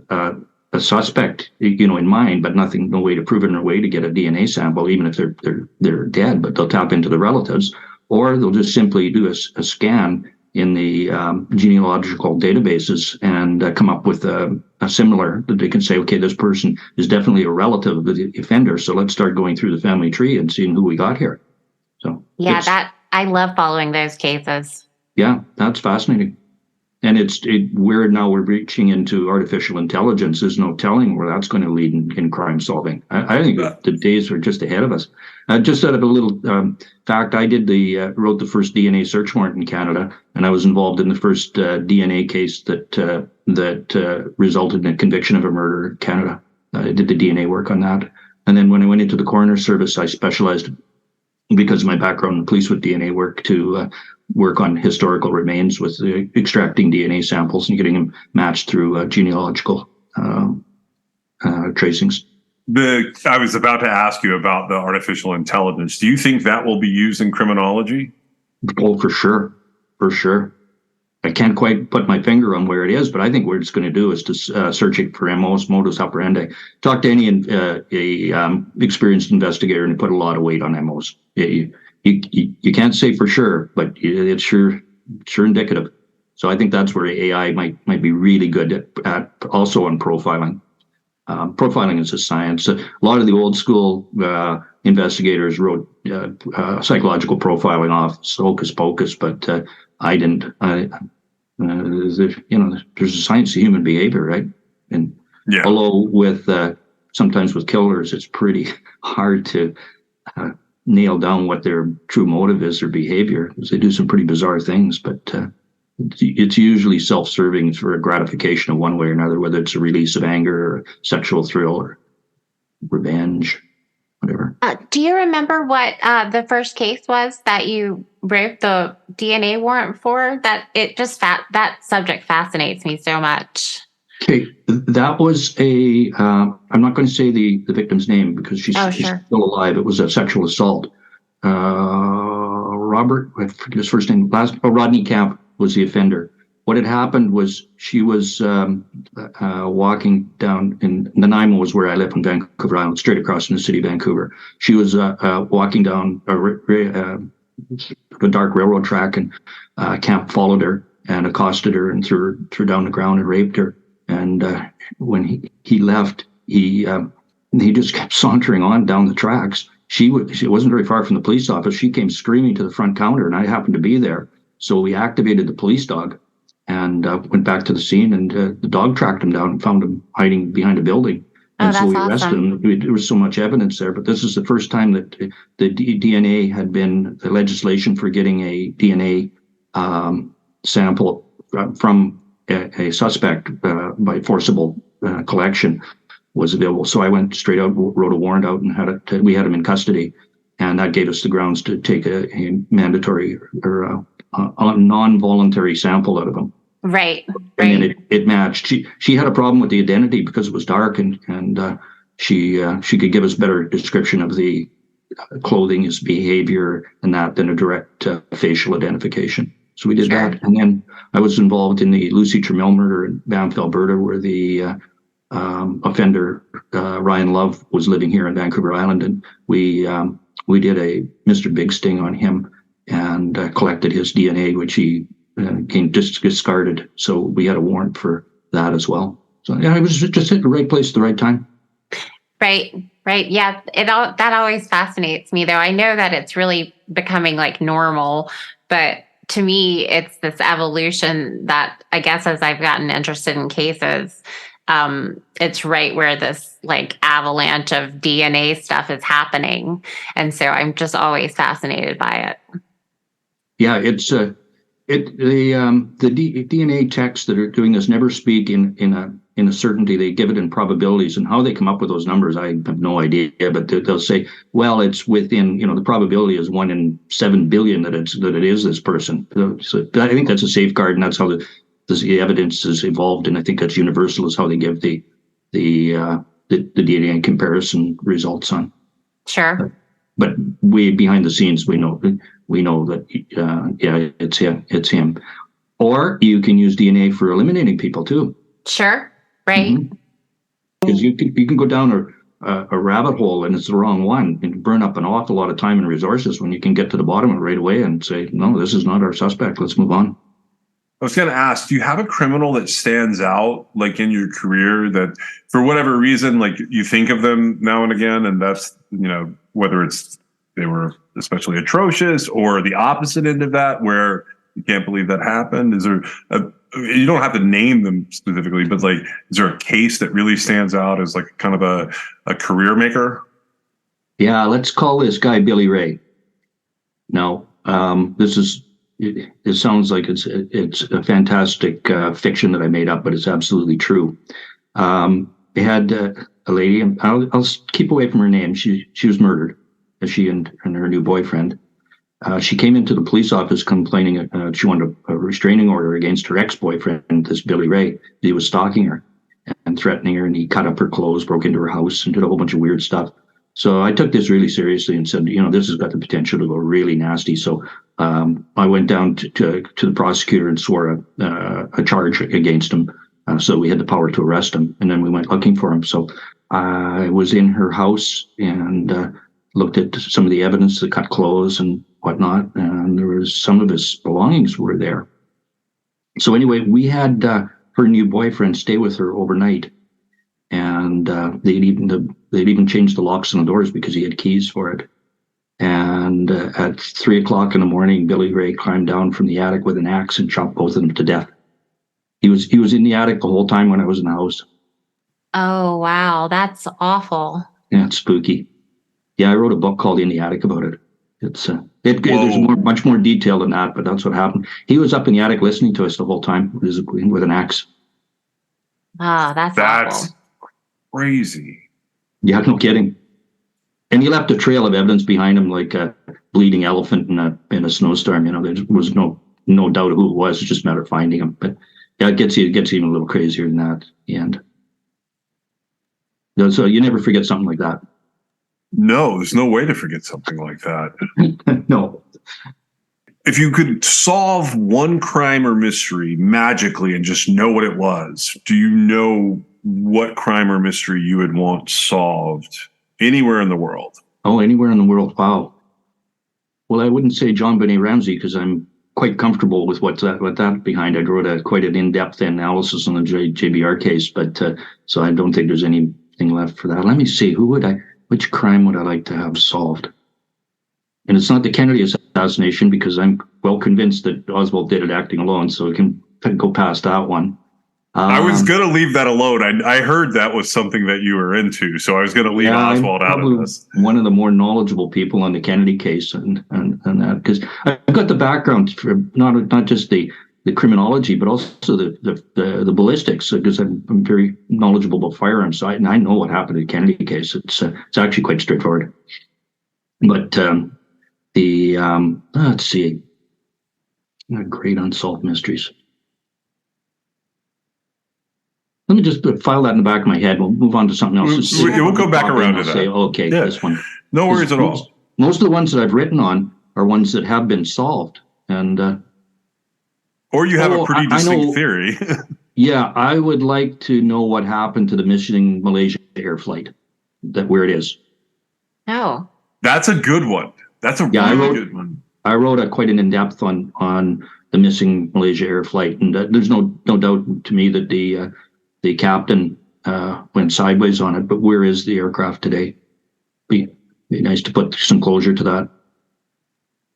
a suspect, in mind, but no way to prove it, no way to get a DNA sample, even if they're dead. But they'll tap into the relatives, or they'll just simply do a scan in the genealogical databases and come up with a similar that they can say, okay, this person is definitely a relative of the offender, so let's start going through the family tree and seeing who we got here. So I love following those cases. Yeah, that's fascinating. And we're reaching into artificial intelligence. There's no telling where that's going to lead in crime solving. I think the days are just ahead of us. Just out of a little fact, I wrote the first DNA search warrant in Canada, and I was involved in the first DNA case that resulted in a conviction of a murder in Canada. I did the DNA work on that. And then when I went into the coroner service, I specialized, because of my background in police with DNA work, to work on historical remains with extracting DNA samples and getting them matched through genealogical tracings. I was about to ask you about the artificial intelligence. Do you think that will be used in criminology? Oh, for sure. For sure. I can't quite put my finger on where it is, but I think what it's going to do is to search it for MOs, modus operandi. Talk to any experienced investigator and put a lot of weight on MOs. You can't say for sure, but it's sure indicative. So I think that's where AI might be really good at also on profiling. Profiling is a science. A lot of the old school investigators wrote psychological profiling off hocus pocus, but I didn't. There's a science of human behavior, right? And although sometimes with killers, it's pretty hard to nail down what their true motive is or behavior, because they do some pretty bizarre things, but it's usually self-serving for a gratification of one way or another, whether it's a release of anger or sexual thrill or revenge, whatever. Do you remember what the first case was that you wrote the DNA warrant for? That that subject fascinates me so much. Okay, that was I'm not going to say the victim's name because she's still alive. It was a sexual assault. Robert, I forget his first name, Rodney Camp was the offender. What had happened was she was walking down in Nanaimo, was where I live in Vancouver Island, straight across from the city of Vancouver. She was walking down a dark railroad track, and Camp followed her and accosted her and threw her down the ground and raped her. And when he left, he just kept sauntering on down the tracks. She wasn't very far from the police office. She came screaming to the front counter, and I happened to be there. So we activated the police dog, and went back to the scene, and the dog tracked him down and found him hiding behind a building. Oh, And so that's we arrested awesome. him. There was so much evidence there, but this is the first time that the DNA had been, the legislation for getting a DNA sample from a suspect by forcible collection was available. So I went straight out, wrote a warrant out, and we had him in custody. And that gave us the grounds to take a mandatory or a non-voluntary sample out of him. Right. And then it matched. She had a problem with the identity because it was dark, and she could give us better description of the clothing, his behavior, and that than a direct facial identification. So we did that, and then I was involved in the Lucy Trammell murder in Banff, Alberta, where the offender Ryan Love was living here in Vancouver Island, and we did a Mr. Big Sting on him and collected his DNA, which he discarded. So we had a warrant for that as well. So yeah, I was just at the right place at the right time. Right. Yeah. That always fascinates me, though. I know that it's really becoming like normal, but to me, it's this evolution that I guess as I've gotten interested in cases, it's right where this like avalanche of DNA stuff is happening. And so I'm just always fascinated by it. Yeah, it's the DNA techs that are doing this never speak in a certainty. They give it in probabilities, and how they come up with those numbers, I have no idea. But they'll say, well, it's within, the probability is 1 in 7 billion that it is this person. So I think that's a safeguard, and that's how the evidence is evolved, and I think that's universal, is how they give the DNA comparison results on. Sure. But we behind the scenes, we know that it's him. Or you can use DNA for eliminating people too. Sure. Right. Because you can go down a rabbit hole, and it's the wrong one, and burn up an awful lot of time and resources when you can get to the bottom of it right away and say, no, this is not our suspect. Let's move on. I was going to ask, do you have a criminal that stands out, like in your career, that for whatever reason, like you think of them now and again, and that's, whether it's they were especially atrocious or the opposite end of that, where you can't believe that happened? Is there you don't have to name them specifically, but like, is there a case that really stands out as like kind of a career maker? Yeah, let's call this guy Billy Ray. Now, it sounds like it's a fantastic fiction that I made up, but it's absolutely true. I had a lady, and I'll keep away from her name. She was murdered, she and her new boyfriend. She came into the police office complaining she wanted a restraining order against her ex-boyfriend, this Billy Ray. He was stalking her and threatening her, and he cut up her clothes, broke into her house, and did a whole bunch of weird stuff. So I took this really seriously and said, this has got the potential to go really nasty. So I went down to the prosecutor and swore a charge against him. So we had the power to arrest him, and then we went looking for him. So I was in her house and looked at some of the evidence, the cut clothes and whatnot, and there was some of his belongings were there. So anyway, we had her new boyfriend stay with her overnight, and they'd even changed the locks on the doors because he had keys for it. And at 3:00 in the morning, Billy Ray climbed down from the attic with an axe and chopped both of them to death. He was in the attic the whole time when I was in the house. Oh, wow. That's awful. Yeah, it's spooky. Yeah, I wrote a book called In the Attic about it. There's much more detail than that, but that's what happened. He was up in the attic listening to us the whole time with an axe. Oh, that's awful. Crazy. Yeah, no kidding. And he left a trail of evidence behind him, like a bleeding elephant in a snowstorm. There was no doubt who it was. It's just a matter of finding him. But yeah, it gets even a little crazier than that at the end. So you never forget something like that. No, there's no way to forget something like that. No. If you could solve one crime or mystery magically and just know what it was, do you know what crime or mystery you would want solved anywhere in the world? Oh, anywhere in the world. Wow. Well, I wouldn't say John Benet Ramsey, because I'm quite comfortable with what that behind. I wrote quite an in-depth analysis on the JBR case, but so I don't think there's anything left for that. Let me see. Which crime would I like to have solved? And it's not the Kennedy assassination, because I'm well convinced that Oswald did it acting alone. So go past that one. I was going to leave that alone. I heard that was something that you were into, so I was going to leave Oswald out of this. One of the more knowledgeable people on the Kennedy case, and that, because I've got the background for not just the criminology, but also the ballistics, because I'm very knowledgeable about firearms. So I know what happened in the Kennedy case. It's actually quite straightforward. But let's see, great unsolved mysteries. Let me just file that in the back of my head. We'll move on to something else. We'll go back around to that. Say, okay, yeah. This one. No worries at all. Most of the ones that I've written on are ones that have been solved, and or you have a pretty distinct theory. Yeah, I would like to know what happened to the missing Malaysia air flight. Where it is. Oh, that's a good one. That's a really good one. I wrote quite an in-depth on the missing Malaysia air flight, and there's no doubt to me that the captain went sideways on it. But where is the aircraft today? Be nice to put some closure to that.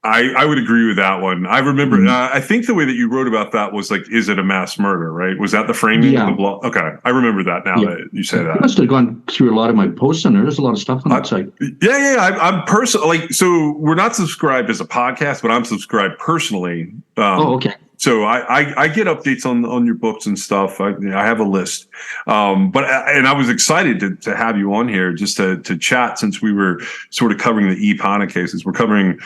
I would agree with that one. I remember, I think the way that you wrote about that was like, is it a mass murder, right? Was that the framing of the blog? Okay, I remember that now that you say that. I must have gone through a lot of my posts on there. There's a lot of stuff on that site. Yeah. I'm personally, so we're not subscribed as a podcast, but I'm subscribed personally. Okay. So I get updates on your books and stuff. I have a list, but I was excited to have you on here just to chat, since we were sort of covering the E. Pana cases. We're covering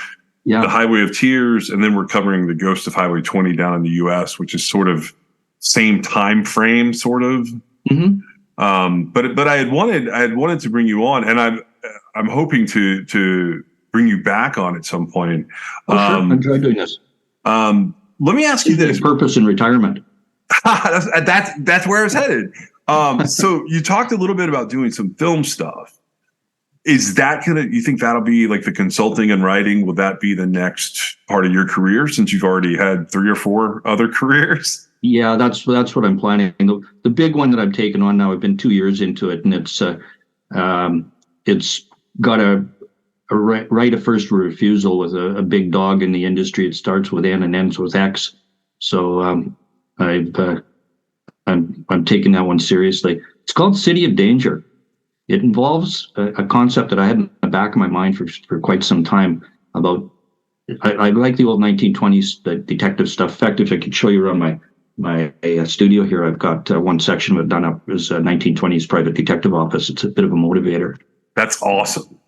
the Highway of Tears, and then we're covering the Ghost of Highway 20 down in the U.S., which is sort of same time frame, sort of. Mm-hmm. But I had wanted to bring you on, and I'm hoping to bring you back on at some point. Sure. I enjoy doing this. Let me ask you this: purpose in retirement. that's where it's headed. So you talked a little bit about doing some film stuff. Is that you think that'll be like the consulting and writing? Will that be the next part of your career, since you've already had 3 or 4 other careers? Yeah, that's what I'm planning. The big one that I've taken on now, I've been 2 years into it, and it's got a right of first refusal with a big dog in the industry. It starts with N and ends with X. So I'm taking that one seriously. It's called City of Danger. It involves a concept that I had in the back of my mind for quite some time about. I like the old 1920s the detective stuff. In fact, if I could show you around my studio here, I've got one section of it done up as a 1920s private detective office. It's a bit of a motivator. That's awesome.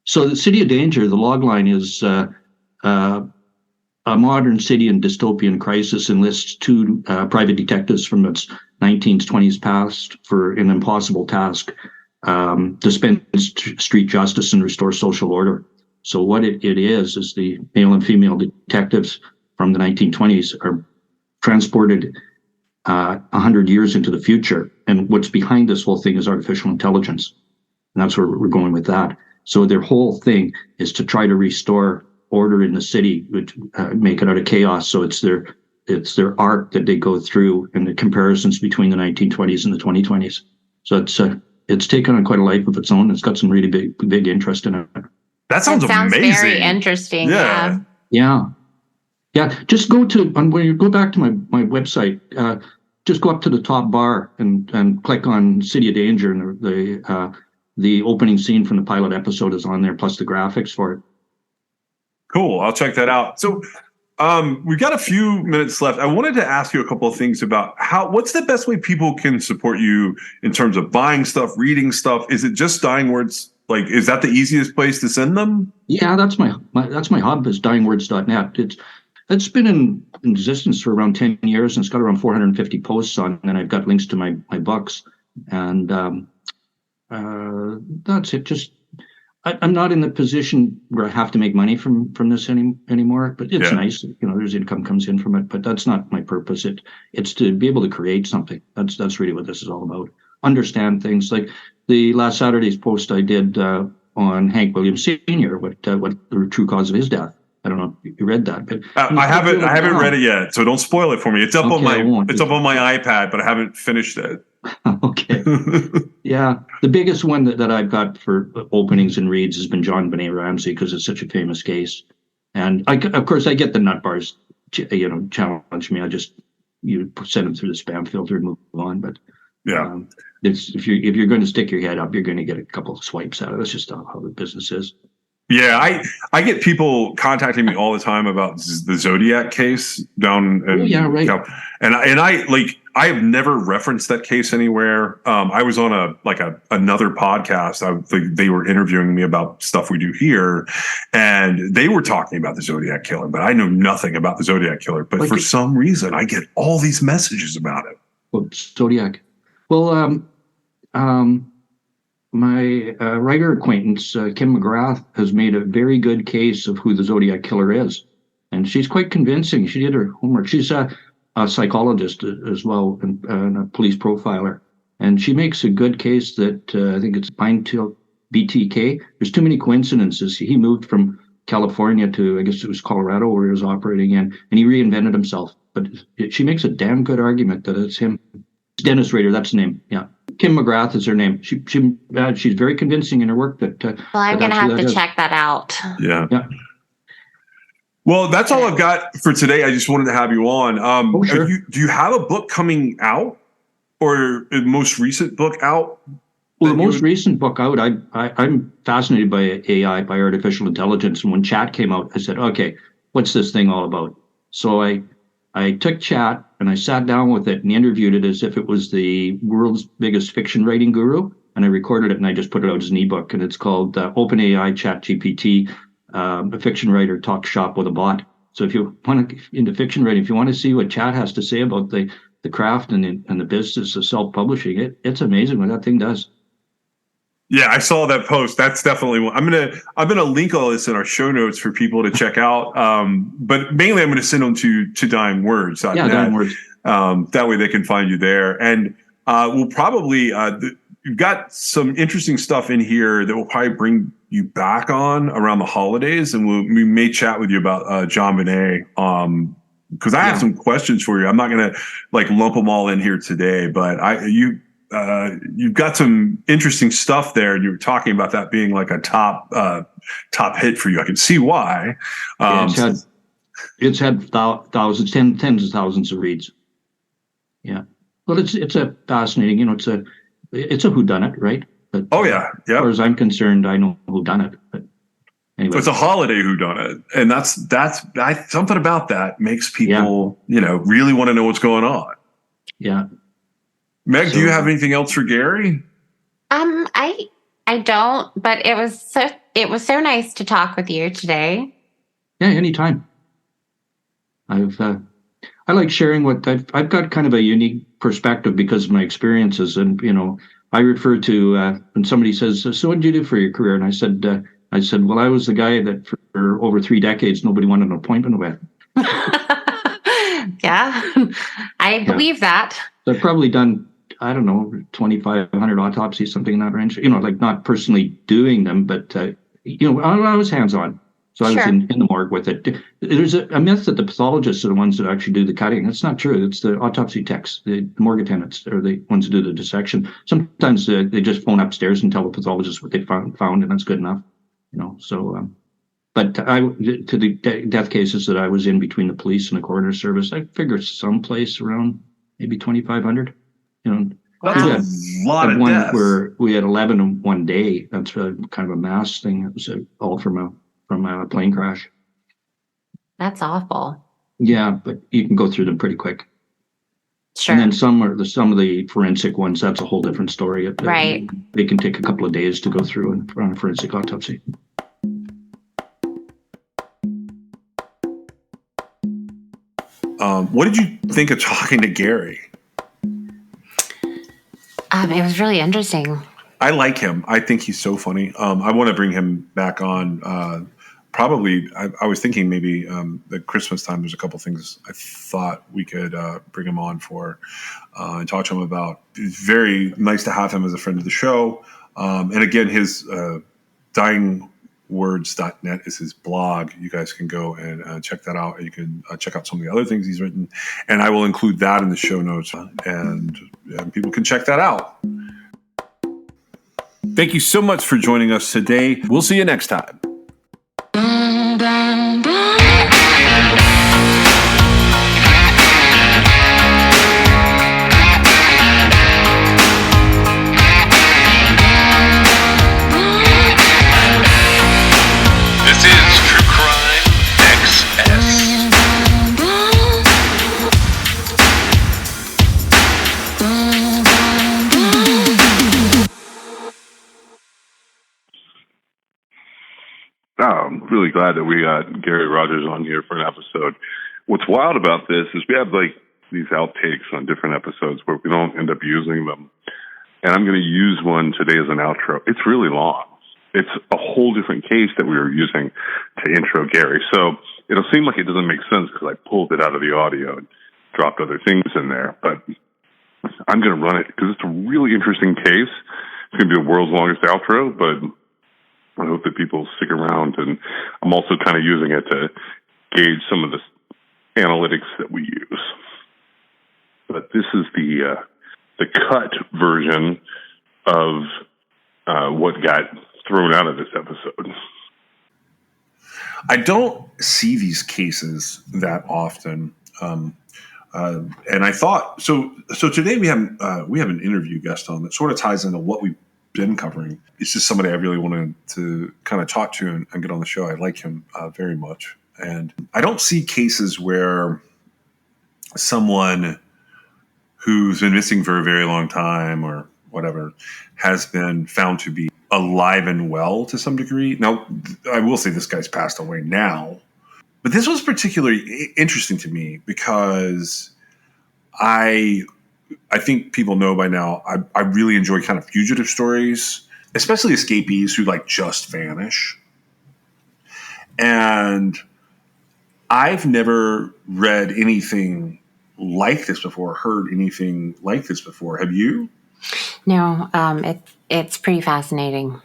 So the City of Danger, the logline is a modern city in dystopian crisis enlists 2 private detectives from its 1920s past for an impossible task. Dispense street justice and restore social order. So what it is the male and female detectives from the 1920s are transported 100 years into the future. And what's behind this whole thing is artificial intelligence. And that's where we're going with that. So their whole thing is to try to restore order in the city, make it out of chaos. So it's their arc that they go through and the comparisons between the 1920s and the 2020s. So it's taken on quite a life of its own. It's got some really big interest in it. That sounds amazing. Very interesting. Yeah. Just go to when you go back to my website. Just go up to the top bar and click on City of Danger, and the opening scene from the pilot episode is on there, plus the graphics for it. Cool. I'll check that out. So we've got a few minutes left. I wanted to ask you a couple of things about what's the best way people can support you in terms of buying stuff, reading stuff? Is it just Dying Words? Like, is that the easiest place to send them? Yeah, that's my hub is dyingwords.net. It's been in existence for around 10 years, and it's got around 450 posts on, and I've got links to my books. And that's it. Just I'm not in the position where I have to make money from this anymore, but it's nice. There's income comes in from it, but that's not my purpose. It's to be able to create something. That's really what this is all about. Understand things like the last Saturday's post I did on Hank Williams Sr. What the true cause of his death. I don't know if you read that, but I haven't read it yet, so don't spoil it for me. It's up on my iPad, but I haven't finished it. Okay. Yeah. The biggest one that I've got for openings and reads has been John Benet Ramsey, because it's such a famous case. And of course I get the nut bars, challenge me. I just you send them through the spam filter and move on. But Yeah. if you're going to stick your head up, you're going to get a couple of swipes out of it. That's just how the business is. Yeah, I get people contacting me all the time about the Zodiac case down in, right. And I have never referenced that case anywhere. I was on another podcast. They were interviewing me about stuff we do here, and they were talking about the Zodiac killer, but I know nothing about the Zodiac killer. But for some reason, I get all these messages about it. Well, Zodiac. Well, my writer acquaintance, Kim McGrath, has made a very good case of who the Zodiac killer is. And she's quite convincing. She did her homework. She's a psychologist as well and a police profiler. And she makes a good case that I think it's Pine-Tailed BTK. There's too many coincidences. He moved from California to, I guess it was Colorado, where he was operating in, and he reinvented himself. But she makes a damn good argument that it's him. Dennis Rader, that's the name. Yeah. Kim McGrath is her name. She's very convincing in her work. Well, I'm going to have to check that out. Yeah. Well, that's all I've got for today. I just wanted to have you on. Sure. Do you have a book coming out, or a most recent book out? Well, the most recent book out, I'm fascinated by AI, by artificial intelligence. And when Chat came out, I said, okay, what's this thing all about? So I took Chat and I sat down with it and interviewed it as if it was the world's biggest fiction writing guru. And I recorded it and I just put it out as an ebook. And it's called OpenAI ChatGPT, a fiction writer talks shop with a bot. So if you want to into fiction writing, if you want to see what Chat has to say about the craft and the business of self-publishing, it's amazing what that thing does. Yeah, I saw that post. That's definitely one. I'm gonna link all this in our show notes for people to check out. But mainly, I'm going to send them to Dying Words. Yeah, Dying Words. That way, they can find you there. And we'll probably you've got some interesting stuff in here that will probably bring you back on around the holidays, and we may chat with you about JonBenét. Because I have some questions for you. I'm not going to lump them all in here today, but you've got some interesting stuff there, and you were talking about that being like a top hit for you. I can see why. It's had thousands, tens of thousands of reads. Yeah, well, it's a fascinating. It's a whodunit, right? But, yeah. As far as I'm concerned, I know whodunit. But anyway, so it's a holiday whodunit, and that's something about that makes people really want to know what's going on. Yeah. Meg, do you have anything else for Gary? I don't, but it was so nice to talk with you today. Yeah, anytime. I like sharing what I've got kind of a unique perspective because of my experiences, and I refer to when somebody says, "So what did you do for your career?" And I said, "Well, I was the guy that for over 3 decades nobody wanted an appointment with." Yeah, I believe that. So I've probably done, I don't know, 2,500 autopsies, something in that range. Not personally doing them, but I was hands-on. So I was in the morgue with it. There's a myth that the pathologists are the ones that actually do the cutting. That's not true. It's the autopsy techs, the morgue attendants, are the ones who do the dissection. Sometimes they just phone upstairs and tell the pathologist what they found, and that's good enough. So, but to the death cases that I was in between the police and the coroner service, I figure someplace around maybe 2,500. That's a lot of deaths. Where we had 11 in one day. That's kind of a mass thing. It was all from a plane crash. That's awful. Yeah, but you can go through them pretty quick. Sure. And then some of the forensic ones. That's a whole different story. Right. They can take a couple of days to go through and run a forensic autopsy. What did you think of talking to Gary? It was really interesting. I like him. I think he's so funny. I want to bring him back on. Probably, I was thinking maybe at Christmas time. There's a couple things I thought we could bring him on for and talk to him about. It's very nice to have him as a friend of the show. And again, his dyingwords.net is his blog. You guys can go and check that out. You can check out some of the other things he's written, and I will include that in the show notes, and people can check that out. Thank you so much for joining us today. We'll see you next time. really glad that we got Gary Rogers on here for an episode. What's wild about this is we have like these outtakes on different episodes where we don't end up using them. And I'm going to use one today as an outro. It's really long. It's a whole different case that we were using to intro Gary. So it'll seem like it doesn't make sense because I pulled it out of the audio and dropped other things in there. But I'm going to run it because it's a really interesting case. It's going to be the world's longest outro, but I hope that people stick around. And I'm also kind of using it to gauge some of the analytics that we use. But this is the cut version of what got thrown out of this episode. I don't see these cases that often, and I thought so. So today we have an interview guest on that sort of ties into what we've been covering. It's just somebody I really wanted to kind of talk to and get on the show. I like him very much, and I don't see cases where someone who's been missing for a very long time or whatever has been found to be alive and well to some degree. Now, I will say this guy's passed away now, but this was particularly interesting to me because I think people know by now, I really enjoy kind of fugitive stories, especially escapees who like just vanish. And I've never read anything like this before, heard anything like this before. Have you? No, it's pretty fascinating.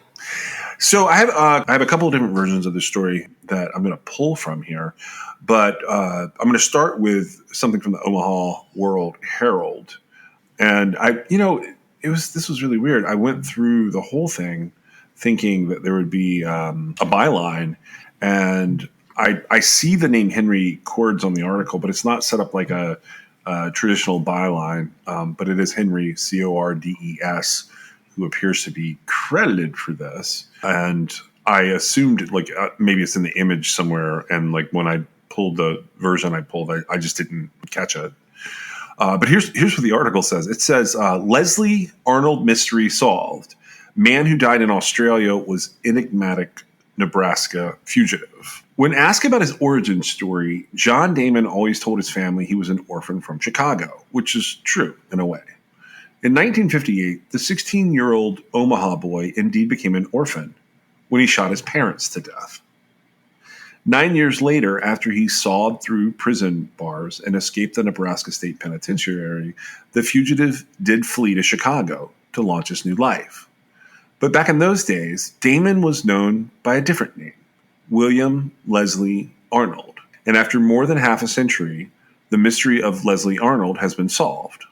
So I have a couple of different versions of this story that I'm going to pull from here, but I'm going to start with something from the Omaha World Herald, and this was really weird. I went through the whole thing thinking that there would be a byline, and I see the name Henry Cordes on the article, but it's not set up like a traditional byline, but it is Henry Cordes, who appears to be credited for this. And I assumed maybe it's in the image somewhere. And like when I pulled the version I pulled, I just didn't catch it. But here's what the article says. It says, Leslie Arnold mystery solved. Man who died in Australia was enigmatic Nebraska fugitive. When asked about his origin story, John Damon always told his family he was an orphan from Chicago, which is true in a way. In 1958, the 16-year-old Omaha boy indeed became an orphan when he shot his parents to death. 9 years later, after he sawed through prison bars and escaped the Nebraska State Penitentiary, the fugitive did flee to Chicago to launch his new life. But back in those days, Damon was known by a different name, William Leslie Arnold. And after more than half a century, the mystery of Leslie Arnold has been solved.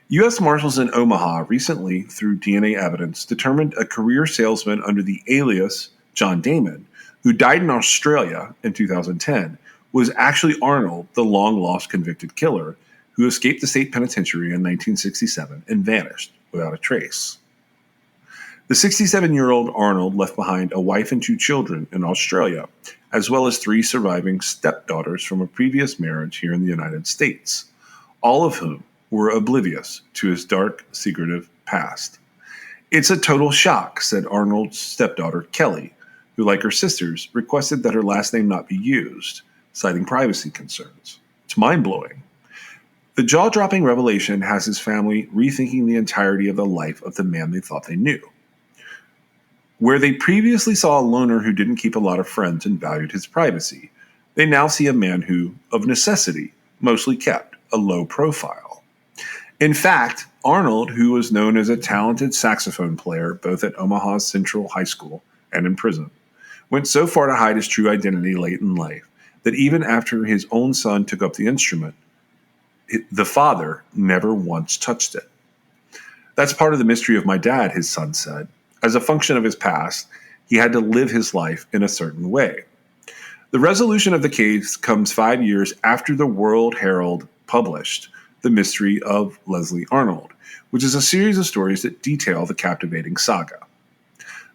U.S. Marshals in Omaha recently, through DNA evidence, determined a career salesman under the alias John Damon, who died in Australia in 2010, was actually Arnold, the long-lost convicted killer, who escaped the state penitentiary in 1967 and vanished without a trace. The 67-year-old Arnold left behind a wife and 2 children in Australia, as well as 3 surviving stepdaughters from a previous marriage here in the United States, all of whom were oblivious to his dark, secretive past. It's a total shock, said Arnold's stepdaughter, Kelly, who, like her sisters, requested that her last name not be used, citing privacy concerns. It's mind-blowing. The jaw-dropping revelation has his family rethinking the entirety of the life of the man they thought they knew. Where they previously saw a loner who didn't keep a lot of friends and valued his privacy, they now see a man who, of necessity, mostly kept a low profile. In fact, Arnold, who was known as a talented saxophone player both at Omaha's Central High School and in prison, went so far to hide his true identity late in life that even after his own son took up the instrument, the father never once touched it. That's part of the mystery of my dad, his son said. As a function of his past, he had to live his life in a certain way. The resolution of the case comes 5 years after the World Herald published The Mystery of Leslie Arnold, which is a series of stories that detail the captivating saga.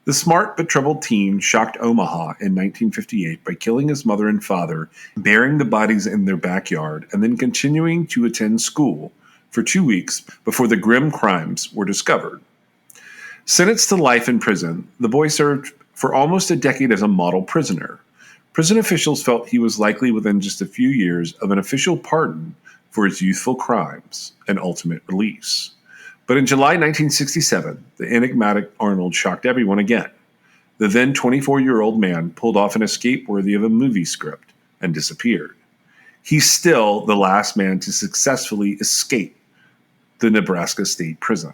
The smart but troubled teen shocked Omaha in 1958 by killing his mother and father, burying the bodies in their backyard, and then continuing to attend school for 2 weeks before the grim crimes were discovered. Sentenced to life in prison, the boy served for almost a decade as a model prisoner, Prison officials felt he was likely within just a few years of an official pardon for his youthful crimes and ultimate release. But in July 1967, the enigmatic Arnold shocked everyone again. The then 24-year-old man pulled off an escape worthy of a movie script and disappeared. He's still the last man to successfully escape the Nebraska State Prison.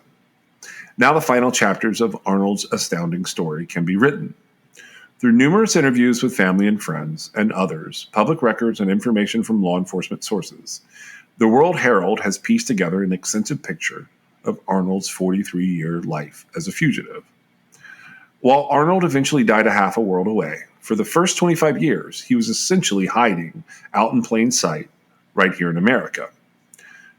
Now the final chapters of Arnold's astounding story can be written. Through numerous interviews with family and friends and others, public records and information from law enforcement sources, the World Herald has pieced together an extensive picture of Arnold's 43-year life as a fugitive. While Arnold eventually died a half a world away, for the first 25 years, he was essentially hiding out in plain sight right here in America.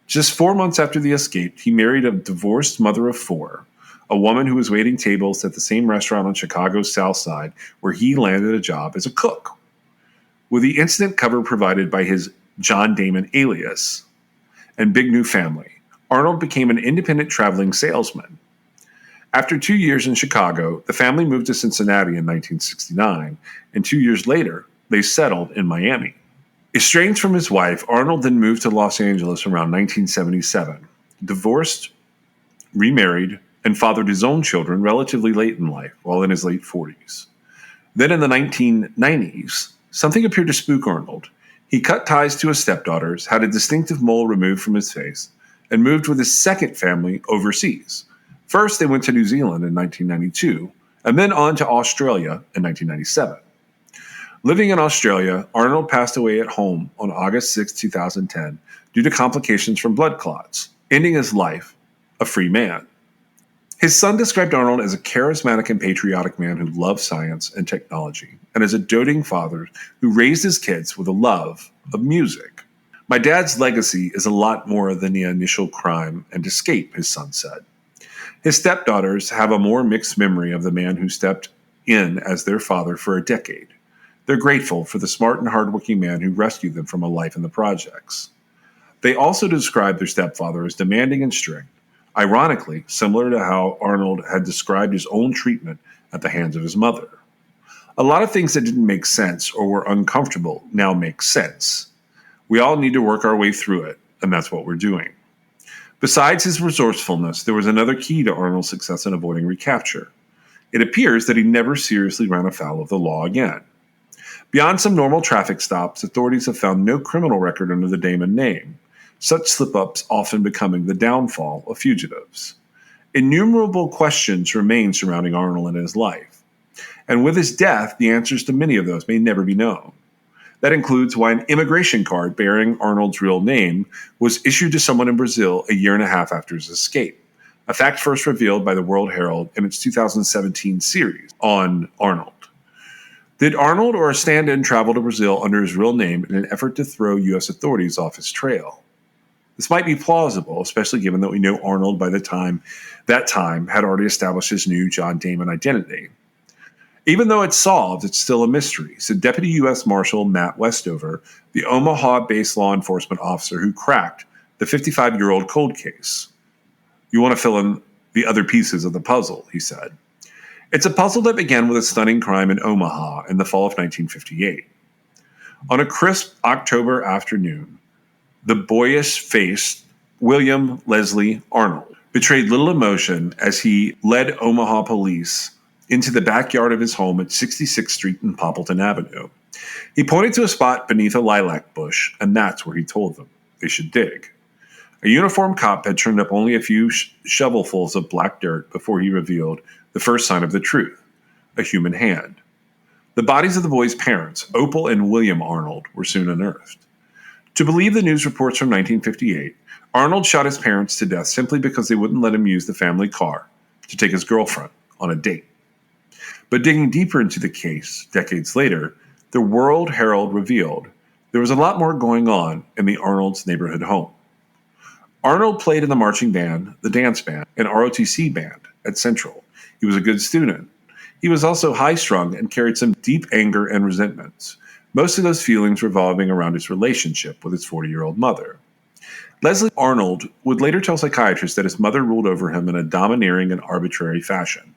Just 4 months after the escape, he married a divorced mother of four, a woman who was waiting tables at the same restaurant on Chicago's South Side where he landed a job as a cook. With the incident cover provided by his John Damon alias and big new family, Arnold became an independent traveling salesman. After 2 years in Chicago, the family moved to Cincinnati in 1969, and 2 years later, they settled in Miami. Estranged from his wife, Arnold then moved to Los Angeles around 1977, divorced, remarried, and fathered his own children relatively late in life, while in his late 40s. Then in the 1990s, something appeared to spook Arnold. He cut ties to his stepdaughters, had a distinctive mole removed from his face, and moved with his second family overseas. First, they went to New Zealand in 1992, and then on to Australia in 1997. Living in Australia, Arnold passed away at home on August 6, 2010, due to complications from blood clots, ending his life a free man. His son described Arnold as a charismatic and patriotic man who loved science and technology, and as a doting father who raised his kids with a love of music. My dad's legacy is a lot more than the initial crime and escape, his son said. His stepdaughters have a more mixed memory of the man who stepped in as their father for a decade. They're grateful for the smart and hardworking man who rescued them from a life in the projects. They also describe their stepfather as demanding and strict, ironically similar to how Arnold had described his own treatment at the hands of his mother. A lot of things that didn't make sense or were uncomfortable now make sense. We all need to work our way through it, and that's what we're doing. Besides his resourcefulness, there was another key to Arnold's success in avoiding recapture. It appears that he never seriously ran afoul of the law again. Beyond some normal traffic stops, authorities have found no criminal record under the Damon name, such slip-ups often becoming the downfall of fugitives. Innumerable questions remain surrounding Arnold and his life. And with his death, the answers to many of those may never be known. That includes why an immigration card bearing Arnold's real name was issued to someone in Brazil a year and a half after his escape, a fact first revealed by the World Herald in its 2017 series on Arnold. Did Arnold or a stand-in travel to Brazil under his real name in an effort to throw U.S. authorities off his trail? This might be plausible, especially given that we know Arnold by that time had already established his new John Damon identity. Even though it's solved, it's still a mystery, said Deputy U.S. Marshal Matt Westover, the Omaha-based law enforcement officer who cracked the 55-year-old cold case. You want to fill in the other pieces of the puzzle, he said. It's a puzzle that began with a stunning crime in Omaha in the fall of 1958. On a crisp October afternoon, the boyish-faced William Leslie Arnold betrayed little emotion as he led Omaha police into the backyard of his home at 66th Street and Poppleton Avenue. He pointed to a spot beneath a lilac bush, and that's where he told them they should dig. A uniformed cop had turned up only a few shovelfuls of black dirt before he revealed the first sign of the truth, a human hand. The bodies of the boys' parents, Opal and William Arnold, were soon unearthed. To believe the news reports from 1958, Arnold shot his parents to death simply because they wouldn't let him use the family car to take his girlfriend on a date. But digging deeper into the case, decades later, the World Herald revealed there was a lot more going on in the Arnold's neighborhood home. Arnold played in the marching band, the dance band, and ROTC band at Central. He was a good student. He was also high-strung and carried some deep anger and resentments, most of those feelings revolving around his relationship with his 40-year-old mother. Leslie Arnold would later tell psychiatrists that his mother ruled over him in a domineering and arbitrary fashion.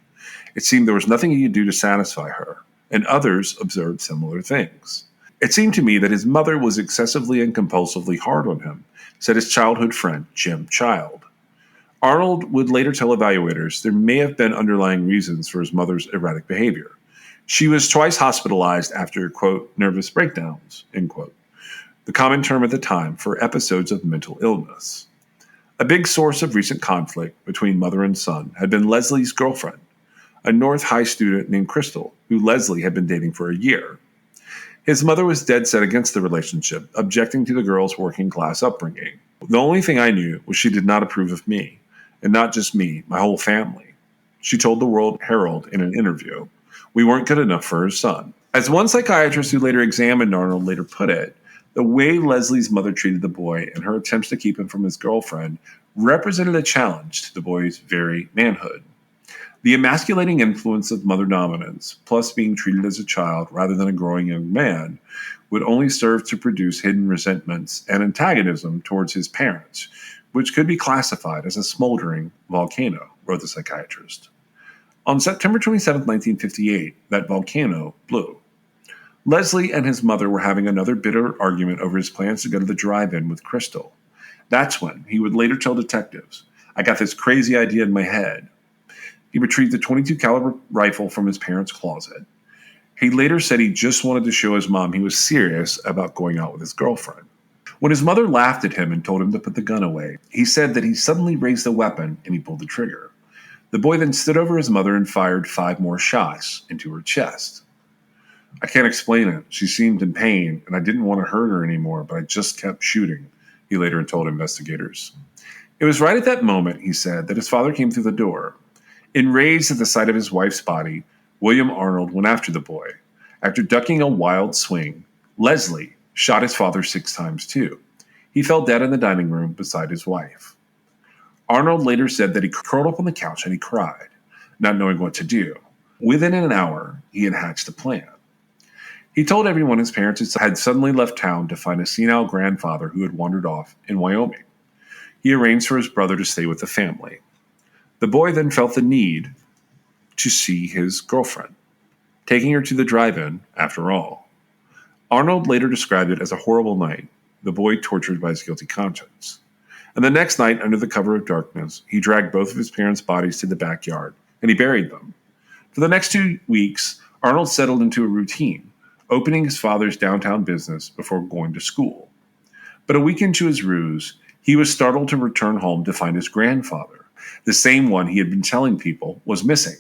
It seemed there was nothing he could do to satisfy her, and others observed similar things. It seemed to me that his mother was excessively and compulsively hard on him, said his childhood friend, Jim Child. Arnold would later tell evaluators there may have been underlying reasons for his mother's erratic behavior. She was twice hospitalized after, quote, nervous breakdowns, end quote, the common term at the time for episodes of mental illness. A big source of recent conflict between mother and son had been Leslie's girlfriend, a North High student named Crystal, who Leslie had been dating for a year. His mother was dead set against the relationship, objecting to the girl's working class upbringing. The only thing I knew was she did not approve of me, and not just me, my whole family. She told the World Herald in an interview, we weren't good enough for her son. As one psychiatrist who later examined Arnold later put it, the way Leslie's mother treated the boy and her attempts to keep him from his girlfriend represented a challenge to the boy's very manhood. The emasculating influence of mother dominance, plus being treated as a child rather than a growing young man, would only serve to produce hidden resentments and antagonism towards his parents, which could be classified as a smoldering volcano, wrote the psychiatrist. On September 27, 1958, that volcano blew. Leslie and his mother were having another bitter argument over his plans to go to the drive-in with Crystal. That's when he would later tell detectives, I got this crazy idea in my head. He retrieved a .22 caliber rifle from his parents' closet. He later said he just wanted to show his mom he was serious about going out with his girlfriend. When his mother laughed at him and told him to put the gun away, he said that he suddenly raised the weapon and he pulled the trigger. The boy then stood over his mother and fired 5 more shots into her chest. I can't explain it. She seemed in pain, and I didn't want to hurt her anymore, but I just kept shooting, he later told investigators. It was right at that moment, he said, that his father came through the door. Enraged at the sight of his wife's body, William Arnold went after the boy. After ducking a wild swing, Leslie shot his father 6 times too. He fell dead in the dining room beside his wife. Arnold later said that he curled up on the couch and he cried, not knowing what to do. Within an hour, he had hatched a plan. He told everyone his parents had suddenly left town to find a senile grandfather who had wandered off in Wyoming. He arranged for his brother to stay with the family. The boy then felt the need to see his girlfriend, taking her to the drive-in after all. Arnold later described it as a horrible night, the boy tortured by his guilty conscience. And the next night, under the cover of darkness, he dragged both of his parents' bodies to the backyard, and he buried them. For the next 2 weeks, Arnold settled into a routine, opening his father's downtown business before going to school. But a week into his ruse, he was startled to return home to find his grandfather, the same one he had been telling people was missing.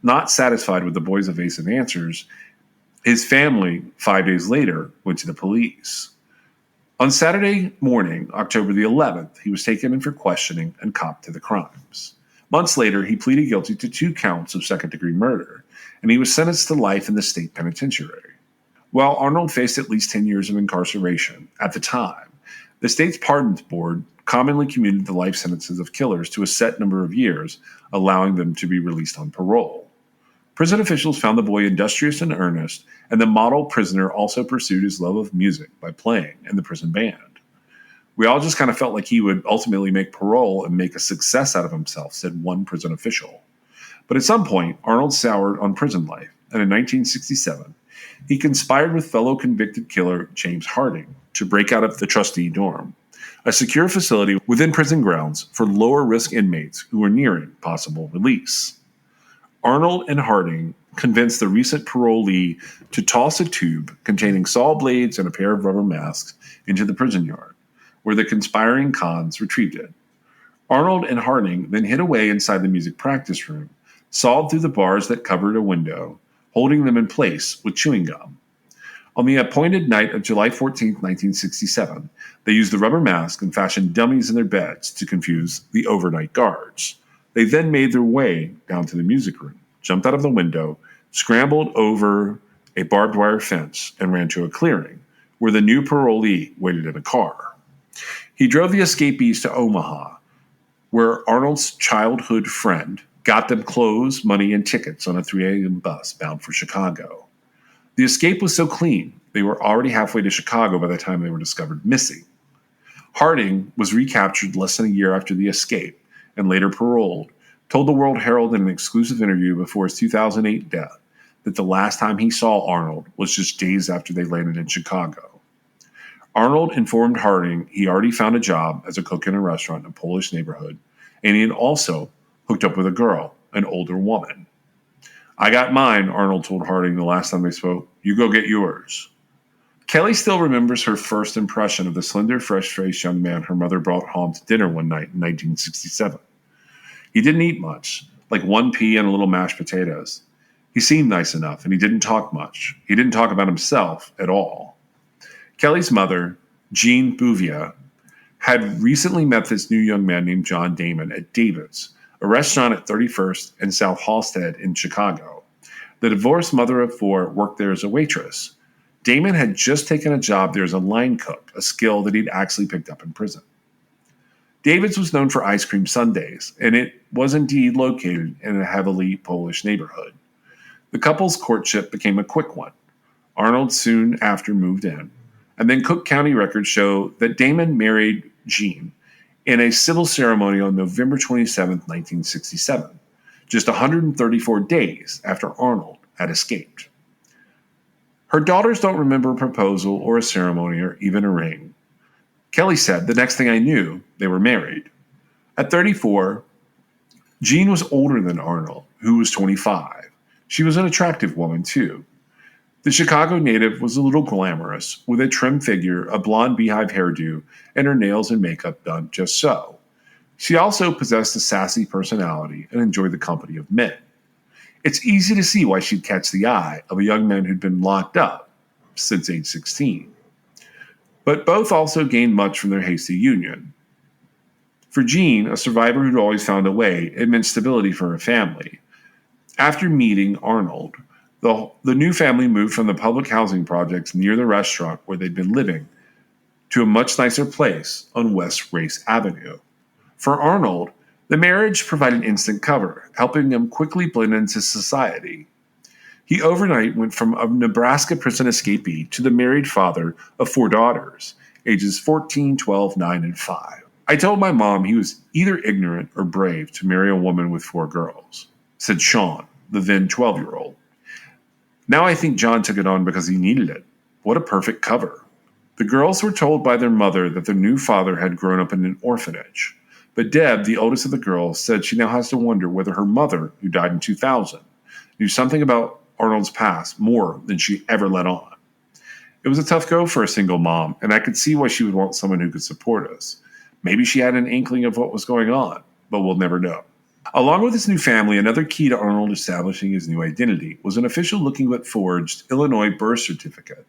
Not satisfied with the boy's evasive answers, his family, 5 days later, went to the police. On Saturday morning, October the 11th, he was taken in for questioning and copped to the crimes. Months later, he pleaded guilty to 2 counts of second-degree murder, and he was sentenced to life in the state penitentiary. While Arnold faced at least 10 years of incarceration at the time, the state's pardons board commonly commuted the life sentences of killers to a set number of years, allowing them to be released on parole. Prison officials found the boy industrious and earnest, and the model prisoner also pursued his love of music by playing in the prison band. We all just kind of felt like he would ultimately make parole and make a success out of himself, said one prison official. But at some point, Arnold soured on prison life, and in 1967, he conspired with fellow convicted killer James Harding to break out of the trustee dorm, a secure facility within prison grounds for lower-risk inmates who were nearing possible release. Arnold and Harding convinced the recent parolee to toss a tube containing saw blades and a pair of rubber masks into the prison yard, where the conspiring cons retrieved it. Arnold and Harding then hid away inside the music practice room, sawed through the bars that covered a window, holding them in place with chewing gum. On the appointed night of July 14, 1967, they used the rubber mask and fashioned dummies in their beds to confuse the overnight guards. They then made their way down to the music room, jumped out of the window, scrambled over a barbed wire fence, and ran to a clearing, where the new parolee waited in a car. He drove the escapees to Omaha, where Arnold's childhood friend got them clothes, money, and tickets on a 3 a.m. bus bound for Chicago. The escape was so clean, they were already halfway to Chicago by the time they were discovered missing. Harding was recaptured less than a year after the escape and later paroled, told the World Herald in an exclusive interview before his 2008 death that the last time he saw Arnold was just days after they landed in Chicago. Arnold informed Harding he already found a job as a cook in a restaurant in a Polish neighborhood, and he had also hooked up with a girl, an older woman. "I got mine," Arnold told Harding the last time they spoke. "You go get yours." Kelly still remembers her first impression of the slender, fresh-faced young man her mother brought home to dinner one night in 1967. He didn't eat much, like one pea and a little mashed potatoes. He seemed nice enough, and he didn't talk much. He didn't talk about himself at all. Kelly's mother, Jean Bouvier, had recently met this new young man named John Damon at David's, a restaurant at 31st and South Halsted in Chicago. The divorced mother of four worked there as a waitress. Damon had just taken a job there as a line cook, a skill that he'd actually picked up in prison. David's was known for ice cream sundaes, and it was indeed located in a heavily Polish neighborhood. The couple's courtship became a quick one. Arnold soon after moved in, and then Cook County records show that Damon married Jean in a civil ceremony on November 27, 1967, just 134 days after Arnold had escaped. Her daughters don't remember a proposal or a ceremony or even a ring. Kelly said, "The next thing I knew, they were married." At 34, Jean was older than Arnold, who was 25. She was an attractive woman, too. The Chicago native was a little glamorous, with a trim figure, a blonde beehive hairdo, and her nails and makeup done just so. She also possessed a sassy personality and enjoyed the company of men. It's easy to see why she'd catch the eye of a young man who'd been locked up since age 16. But both also gained much from their hasty union. For Jean, a survivor who'd always found a way, it meant stability for her family. After meeting Arnold, the new family moved from the public housing projects near the restaurant where they'd been living to a much nicer place on West Race Avenue. For Arnold, the marriage provided instant cover, helping him quickly blend into society. He overnight went from a Nebraska prison escapee to the married father of four daughters, ages 14, 12, 9, and 5. "I told my mom he was either ignorant or brave to marry a woman with four girls," said Sean, the then 12-year-old. "Now I think John took it on because he needed it. What a perfect cover." The girls were told by their mother that their new father had grown up in an orphanage. But Deb, the oldest of the girls, said she now has to wonder whether her mother, who died in 2000, knew something about Arnold's past more than she ever let on. It was a tough go for a single mom, and I could see why she would want someone who could support us. Maybe she had an inkling of what was going on, but we'll never know. Along with his new family, another key to Arnold establishing his new identity was an official looking but forged Illinois birth certificate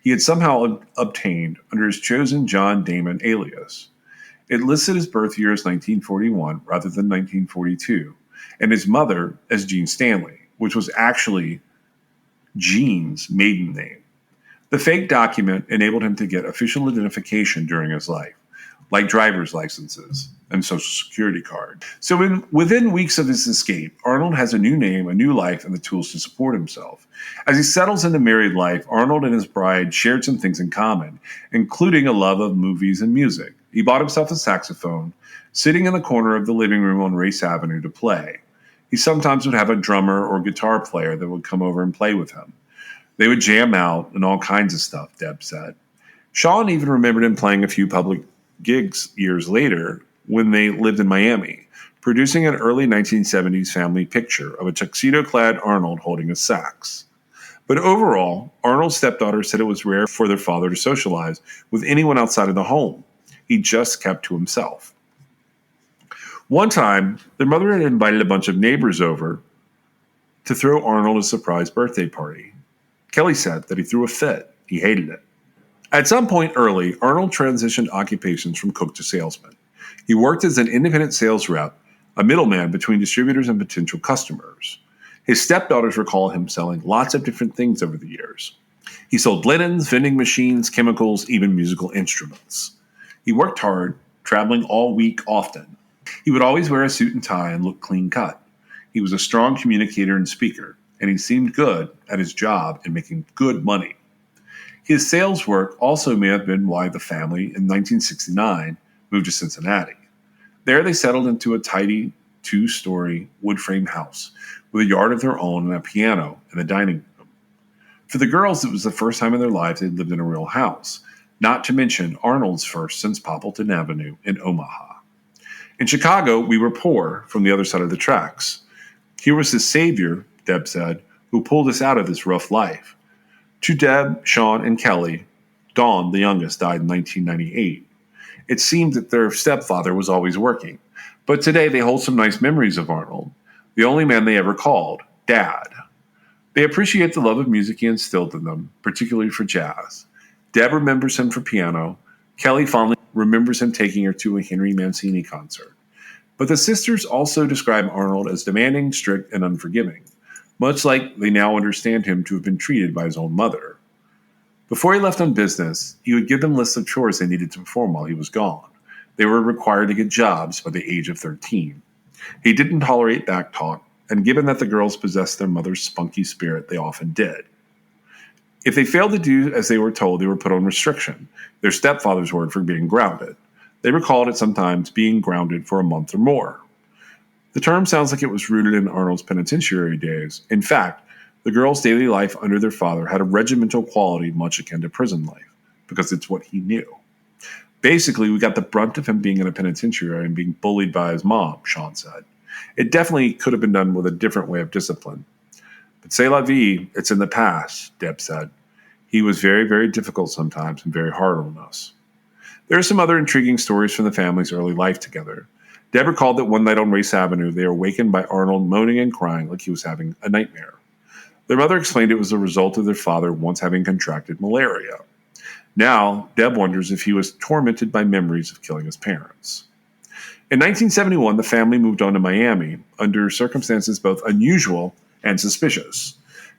he had somehow obtained under his chosen John Damon alias. It listed his birth year as 1941 rather than 1942, and his mother as Jean Stanley, which was actually Jean's maiden name. The fake document enabled him to get official identification during his life, like driver's licenses and social security card. So within weeks of his escape, Arnold has a new name, a new life, and the tools to support himself. As he settles into married life, Arnold and his bride shared some things in common, including a love of movies and music. He bought himself a saxophone, sitting in the corner of the living room on Race Avenue to play. He sometimes would have a drummer or guitar player that would come over and play with him. They would jam out and all kinds of stuff, Deb said. Sean even remembered him playing a few public gigs years later when they lived in Miami, producing an early 1970s family picture of a tuxedo-clad Arnold holding a sax. But overall, Arnold's stepdaughter said it was rare for their father to socialize with anyone outside of the home. He just kept to himself. One time, their mother had invited a bunch of neighbors over to throw Arnold a surprise birthday party. Kelly said that he threw a fit. He hated it. At some point early, Arnold transitioned occupations from cook to salesman. He worked as an independent sales rep, a middleman between distributors and potential customers. His stepdaughters recall him selling lots of different things over the years. He sold linens, vending machines, chemicals, even musical instruments. He worked hard, traveling all week often. He would always wear a suit and tie and look clean cut. He was a strong communicator and speaker, and he seemed good at his job and making good money. His sales work also may have been why the family, in 1969, moved to Cincinnati. There they settled into a tidy 2-story wood frame house with a yard of their own and a piano in the dining room. For the girls, it was the first time in their lives they'd lived in a real house, not to mention Arnold's first since Poppleton Avenue in Omaha. In Chicago, we were poor from the other side of the tracks. Here was his savior, Deb said, who pulled us out of this rough life. To Deb, Sean, and Kelly, Dawn, the youngest, died in 1998. It seemed that their stepfather was always working, but today they hold some nice memories of Arnold, the only man they ever called Dad. They appreciate the love of music he instilled in them, particularly for jazz. Deb remembers him for piano. Kelly fondly remembers him taking her to a Henry Mancini concert. But the sisters also describe Arnold as demanding, strict, and unforgiving, much like they now understand him to have been treated by his own mother. Before he left on business, he would give them lists of chores they needed to perform while he was gone. They were required to get jobs by the age of 13. He didn't tolerate backtalk, and given that the girls possessed their mother's spunky spirit, they often did. If they failed to do as they were told, they were put on restriction, their stepfather's word for being grounded. They recalled it sometimes being grounded for a month or more. The term sounds like it was rooted in Arnold's penitentiary days. In fact, the girls' daily life under their father had a regimental quality much akin to prison life, because it's what he knew. Basically, we got the brunt of him being in a penitentiary and being bullied by his mom, Sean said. It definitely could have been done with a different way of discipline. But c'est la vie, it's in the past, Deb said. He was very, very difficult sometimes and very hard on us. There are some other intriguing stories from the family's early life together. Deb recalled that one night on Race Avenue, they were awakened by Arnold moaning and crying like he was having a nightmare. Their mother explained it was the result of their father once having contracted malaria. Now, Deb wonders if he was tormented by memories of killing his parents. In 1971, the family moved on to Miami under circumstances both unusual and suspicious.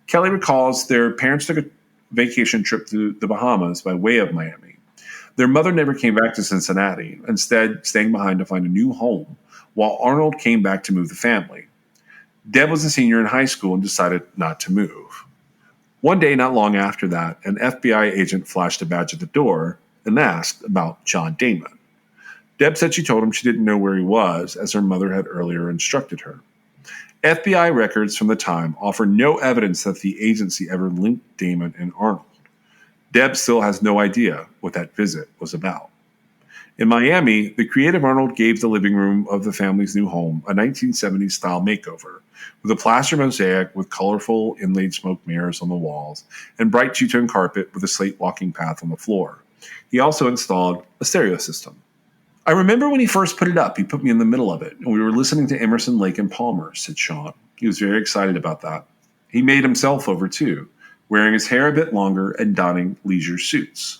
Kelly recalls their parents took a vacation trip to the Bahamas by way of Miami. Their mother never came back to Cincinnati, instead staying behind to find a new home, while Arnold came back to move the family. Deb was a senior in high school and decided not to move. One day, not long after that, an FBI agent flashed a badge at the door and asked about John Damon. Deb said she told him she didn't know where he was, as her mother had earlier instructed her. FBI records from the time offer no evidence that the agency ever linked Damon and Arnold. Deb still has no idea what that visit was about. In Miami, the creative Arnold gave the living room of the family's new home a 1970s-style makeover, with a plaster mosaic with colorful inlaid smoke mirrors on the walls and bright two-tone carpet with a slate walking path on the floor. He also installed a stereo system. I remember when he first put it up, he put me in the middle of it, and we were listening to Emerson, Lake and Palmer, said Sean. He was very excited about that. He made himself over, too, wearing his hair a bit longer and donning leisure suits.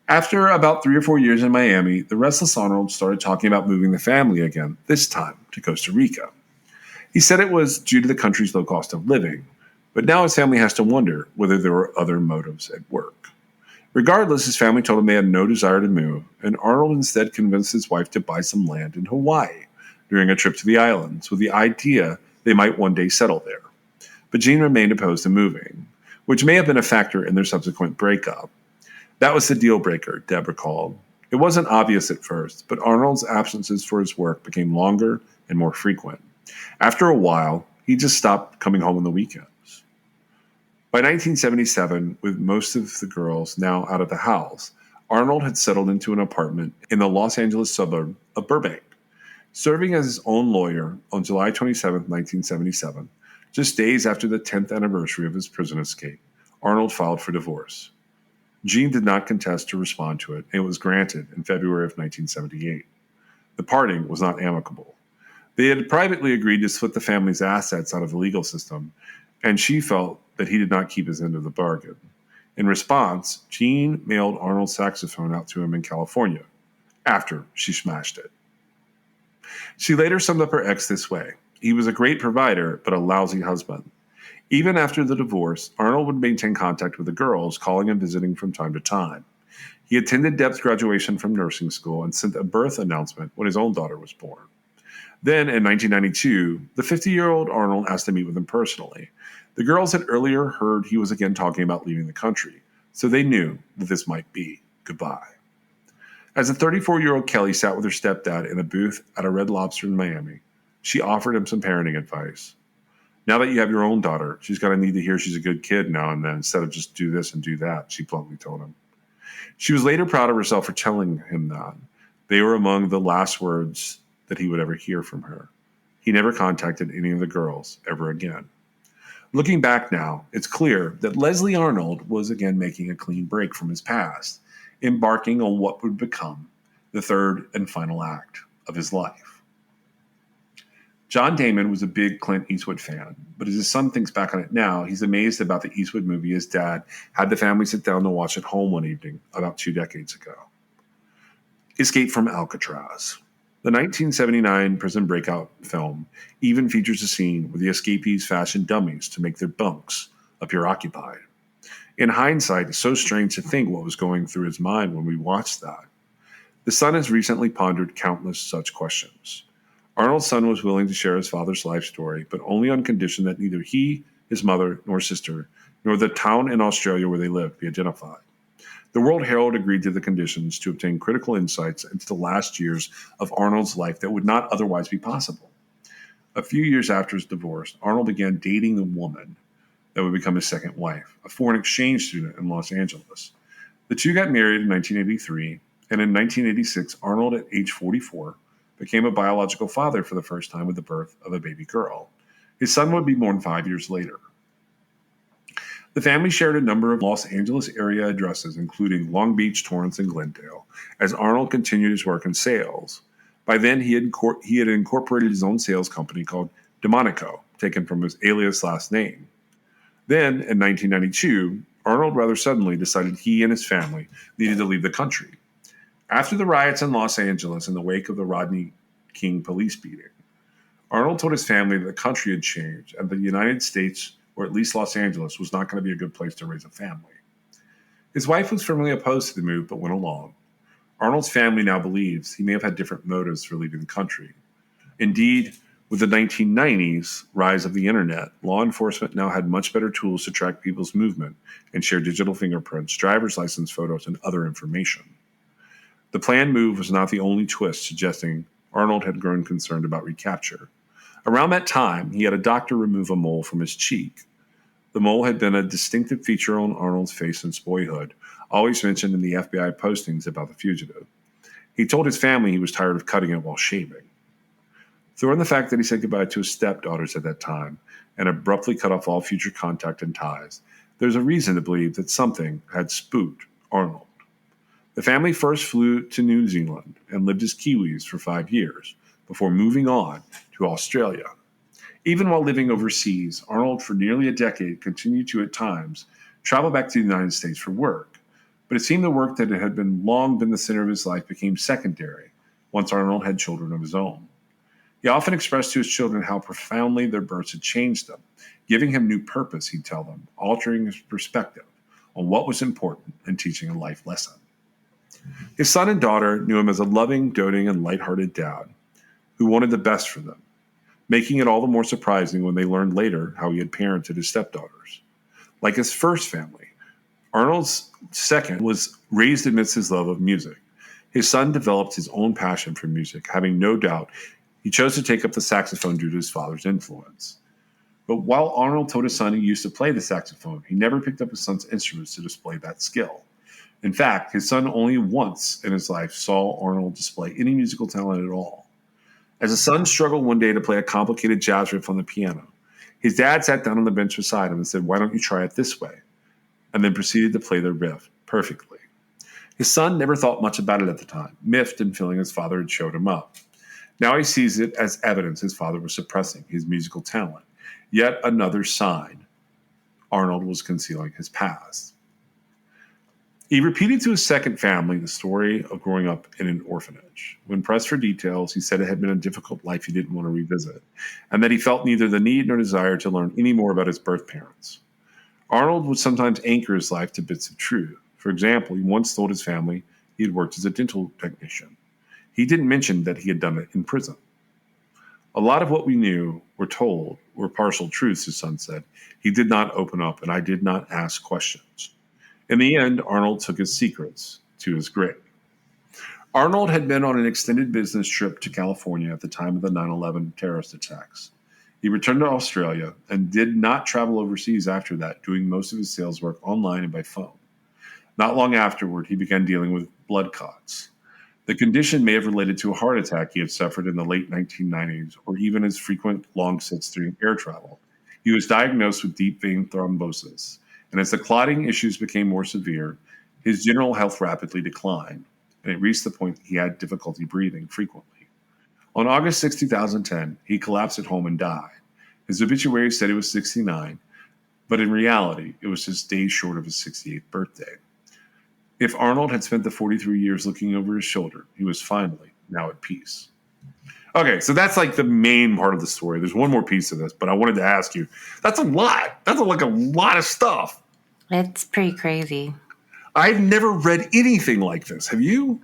After about 3 or 4 years in Miami, the restless Arnold started talking about moving the family again, this time to Costa Rica. He said it was due to the country's low cost of living, but now his family has to wonder whether there were other motives at work. Regardless, his family told him they had no desire to move, and Arnold instead convinced his wife to buy some land in Hawaii during a trip to the islands with the idea they might one day settle there. But Jean remained opposed to moving, which may have been a factor in their subsequent breakup. That was the deal breaker, Deb recalled. It wasn't obvious at first, but Arnold's absences for his work became longer and more frequent. After a while, he just stopped coming home on the weekends. By 1977, with most of the girls now out of the house, Arnold had settled into an apartment in the Los Angeles suburb of Burbank. Serving as his own lawyer on July 27, 1977, just days after the 10th anniversary of his prison escape, Arnold filed for divorce. Jean did not contest or respond to it, and it was granted in February of 1978. The parting was not amicable. They had privately agreed to split the family's assets out of the legal system, and she felt that he did not keep his end of the bargain. In response, Jean mailed Arnold's saxophone out to him in California, after she smashed it. She later summed up her ex this way: he was a great provider, but a lousy husband. Even after the divorce, Arnold would maintain contact with the girls, calling and visiting from time to time. He attended Deb's graduation from nursing school and sent a birth announcement when his own daughter was born. Then, in 1992, the 50-year-old Arnold asked to meet with him personally. The girls had earlier heard he was again talking about leaving the country, so they knew that this might be goodbye. As the 34-year-old Kelly sat with her stepdad in a booth at a Red Lobster in Miami, She offered him some parenting advice. Now that you have your own daughter, she's going to need to hear she's a good kid now and then instead of just do this and do that, she bluntly told him. She was later proud of herself for telling him that. They were among the last words that he would ever hear from her. He never contacted any of the girls ever again. Looking back now, it's clear that Leslie Arnold was again making a clean break from his past, embarking on what would become the third and final act of his life. John Damon was a big Clint Eastwood fan, but as his son thinks back on it now, he's amazed about the Eastwood movie his dad had the family sit down to watch at home one evening about 2 decades ago. Escape from Alcatraz. The 1979 prison breakout film even features a scene where the escapees fashion dummies to make their bunks appear occupied. In hindsight, it's so strange to think what was going through his mind when we watched that. The son has recently pondered countless such questions. Arnold's son was willing to share his father's life story, but only on condition that neither he, his mother, nor sister, nor the town in Australia where they lived be identified. The World Herald agreed to the conditions to obtain critical insights into the last years of Arnold's life that would not otherwise be possible. A few years after his divorce, Arnold began dating the woman that would become his second wife, a foreign exchange student in Los Angeles. The two got married in 1983, and in 1986, Arnold, at age 44, became a biological father for the first time with the birth of a baby girl. His son would be born 5 years later. The family shared a number of Los Angeles area addresses, including Long Beach, Torrance, and Glendale, as Arnold continued his work in sales. By then, he had incorporated his own sales company called Demonico, taken from his alias last name. Then, in 1992, Arnold rather suddenly decided he and his family needed to leave the country. After the riots in Los Angeles in the wake of the Rodney King police beating, Arnold told his family that the country had changed and the United States, or at least Los Angeles, was not going to be a good place to raise a family. His wife was firmly opposed to the move, but went along. Arnold's family now believes he may have had different motives for leaving the country. Indeed, with the 1990s rise of the internet, law enforcement now had much better tools to track people's movement and share digital fingerprints, driver's license photos, and other information. The planned move was not the only twist suggesting Arnold had grown concerned about recapture. Around that time, he had a doctor remove a mole from his cheek. The mole had been a distinctive feature on Arnold's face since boyhood, always mentioned in the FBI postings about the fugitive. He told his family he was tired of cutting it while shaving. Throw in the fact that he said goodbye to his stepdaughters at that time and abruptly cut off all future contact and ties, there's a reason to believe that something had spooked Arnold. The family first flew to New Zealand and lived as Kiwis for 5 years before moving on to Australia. Even while living overseas, Arnold for nearly a decade continued to at times travel back to the United States for work. But it seemed the work that had long been the center of his life became secondary once Arnold had children of his own. He often expressed to his children how profoundly their births had changed them, giving him new purpose, he'd tell them, altering his perspective on what was important and teaching a life lesson. His son and daughter knew him as a loving, doting, and lighthearted dad who wanted the best for them, making it all the more surprising when they learned later how he had parented his stepdaughters. Like his first family, Arnold's second was raised amidst his love of music. His son developed his own passion for music, having no doubt he chose to take up the saxophone due to his father's influence. But while Arnold told his son he used to play the saxophone, he never picked up his son's instruments to display that skill. In fact, his son only once in his life saw Arnold display any musical talent at all. As his son struggled one day to play a complicated jazz riff on the piano, his dad sat down on the bench beside him and said, "Why don't you try it this way?" and then proceeded to play the riff perfectly. His son never thought much about it at the time, miffed and feeling his father had showed him up. Now he sees it as evidence his father was suppressing his musical talent. Yet another sign Arnold was concealing his past. He repeated to his second family the story of growing up in an orphanage. When pressed for details, he said it had been a difficult life he didn't want to revisit, and that he felt neither the need nor desire to learn any more about his birth parents. Arnold would sometimes anchor his life to bits of truth. For example, he once told his family he had worked as a dental technician. He didn't mention that he had done it in prison. A lot of what we knew, were told, were partial truths, his son said. He did not open up, and I did not ask questions. In the end, Arnold took his secrets to his grave. Arnold had been on an extended business trip to California at the time of the 9/11 terrorist attacks. He returned to Australia and did not travel overseas after that, doing most of his sales work online and by phone. Not long afterward, he began dealing with blood clots. The condition may have related to a heart attack he had suffered in the late 1990s or even his frequent long sits during air travel. He was diagnosed with deep vein thrombosis, and as the clotting issues became more severe, his general health rapidly declined, and it reached the point that he had difficulty breathing frequently. On August 6, 2010, he collapsed at home and died. His obituary said he was 69, but in reality, it was just days short of his 68th birthday. If Arnold had spent the 43 years looking over his shoulder, he was finally now at peace. Okay, so that's like the main part of the story. There's one more piece of this, but I wanted to ask you. That's a lot. That's like a lot of stuff. It's pretty crazy. I've never read anything like this. Have you?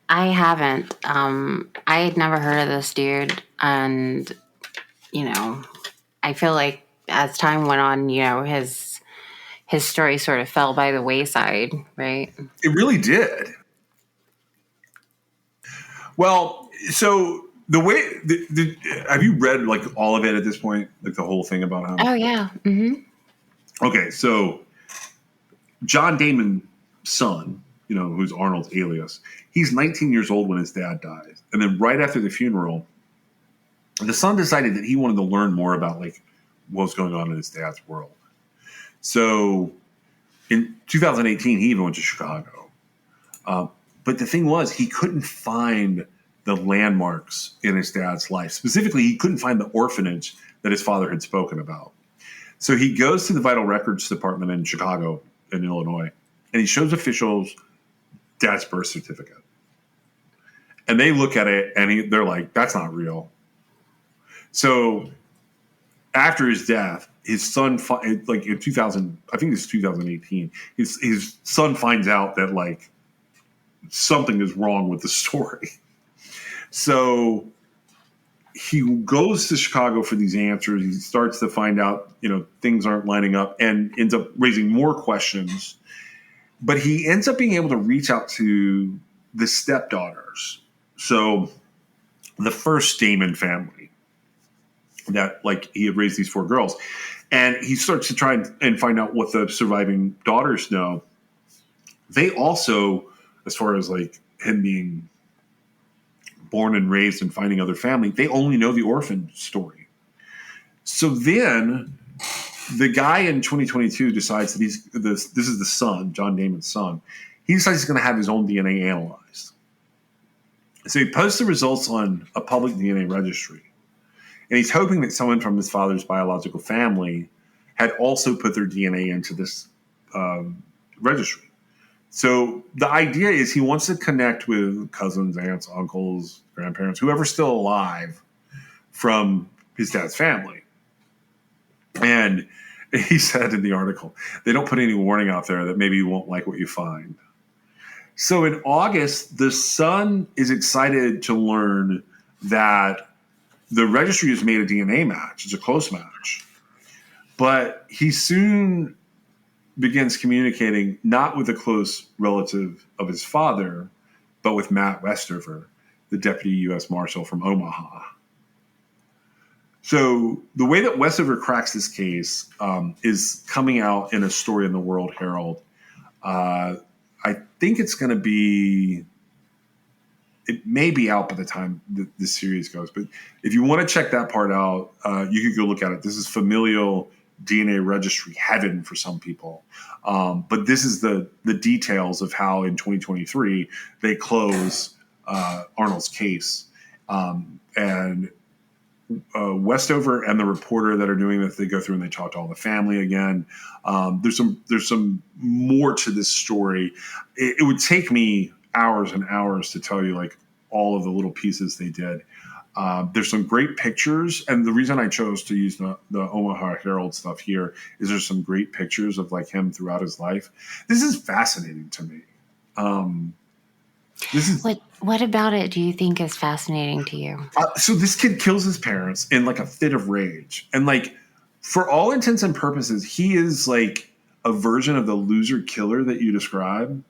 I haven't. I had never heard of this dude. And, I feel like as time went on, his story sort of fell by the wayside, right? It really did. Well, so the way have you read like all of it at this point, like the whole thing about him? Oh yeah. Mm-hmm. Okay, so John Damon's son, who's Arnold's alias, he's 19 years old when his dad dies, and then right after the funeral, the son decided that he wanted to learn more about like what was going on in his dad's world. So in 2018, he even went to Chicago. But the thing was, he couldn't find the landmarks in his dad's life. Specifically, he couldn't find the orphanage that his father had spoken about. So he goes to the Vital Records Department in Chicago, in Illinois, and he shows officials dad's birth certificate. And they look at it, and they're like, that's not real. So after his death, his son, like in 2000, I think it's 2018, his son finds out that like something is wrong with the story. So he goes to Chicago for these answers. He starts to find out, things aren't lining up and ends up raising more questions. But he ends up being able to reach out to the stepdaughters. So the first Damon family that like he had raised these 4 girls. And he starts to try and find out what the surviving daughters know. They also, as far as like him being born and raised and finding other family, they only know the orphan story. So then the guy in 2022 decides that this is the son, John Damon's son. He decides he's going to have his own DNA analyzed. So he posts the results on a public DNA registry. And he's hoping that someone from his father's biological family had also put their DNA into this registry. So the idea is he wants to connect with cousins, aunts, uncles, grandparents, whoever's still alive from his dad's family. And he said in the article, they don't put any warning out there that maybe you won't like what you find. So in August, the son is excited to learn that the registry has made a DNA match. It's a close match. But he soon begins communicating not with a close relative of his father, but with Matt Westover, the deputy U.S. Marshal from Omaha. So the way that Westover cracks this case is coming out in a story in the World Herald. I think it's going to be – it may be out by the time this series goes. But if you want to check that part out, you could go look at it. This is familial DNA registry heaven for some people. But this is the details of how in 2023 they close Arnold's case. And Westover and the reporter that are doing this, they go through and they talk to all the family again. There's some more to this story. It would take me hours and hours to tell you like all of the little pieces they did. There's some great pictures, and the reason I chose to use the Omaha Herald stuff here is there's some great pictures of like him throughout his life. This is fascinating to me. What about it do you think is fascinating to you? So this kid kills his parents in like a fit of rage, and like for all intents and purposes, he is like a version of the loser killer that you describe.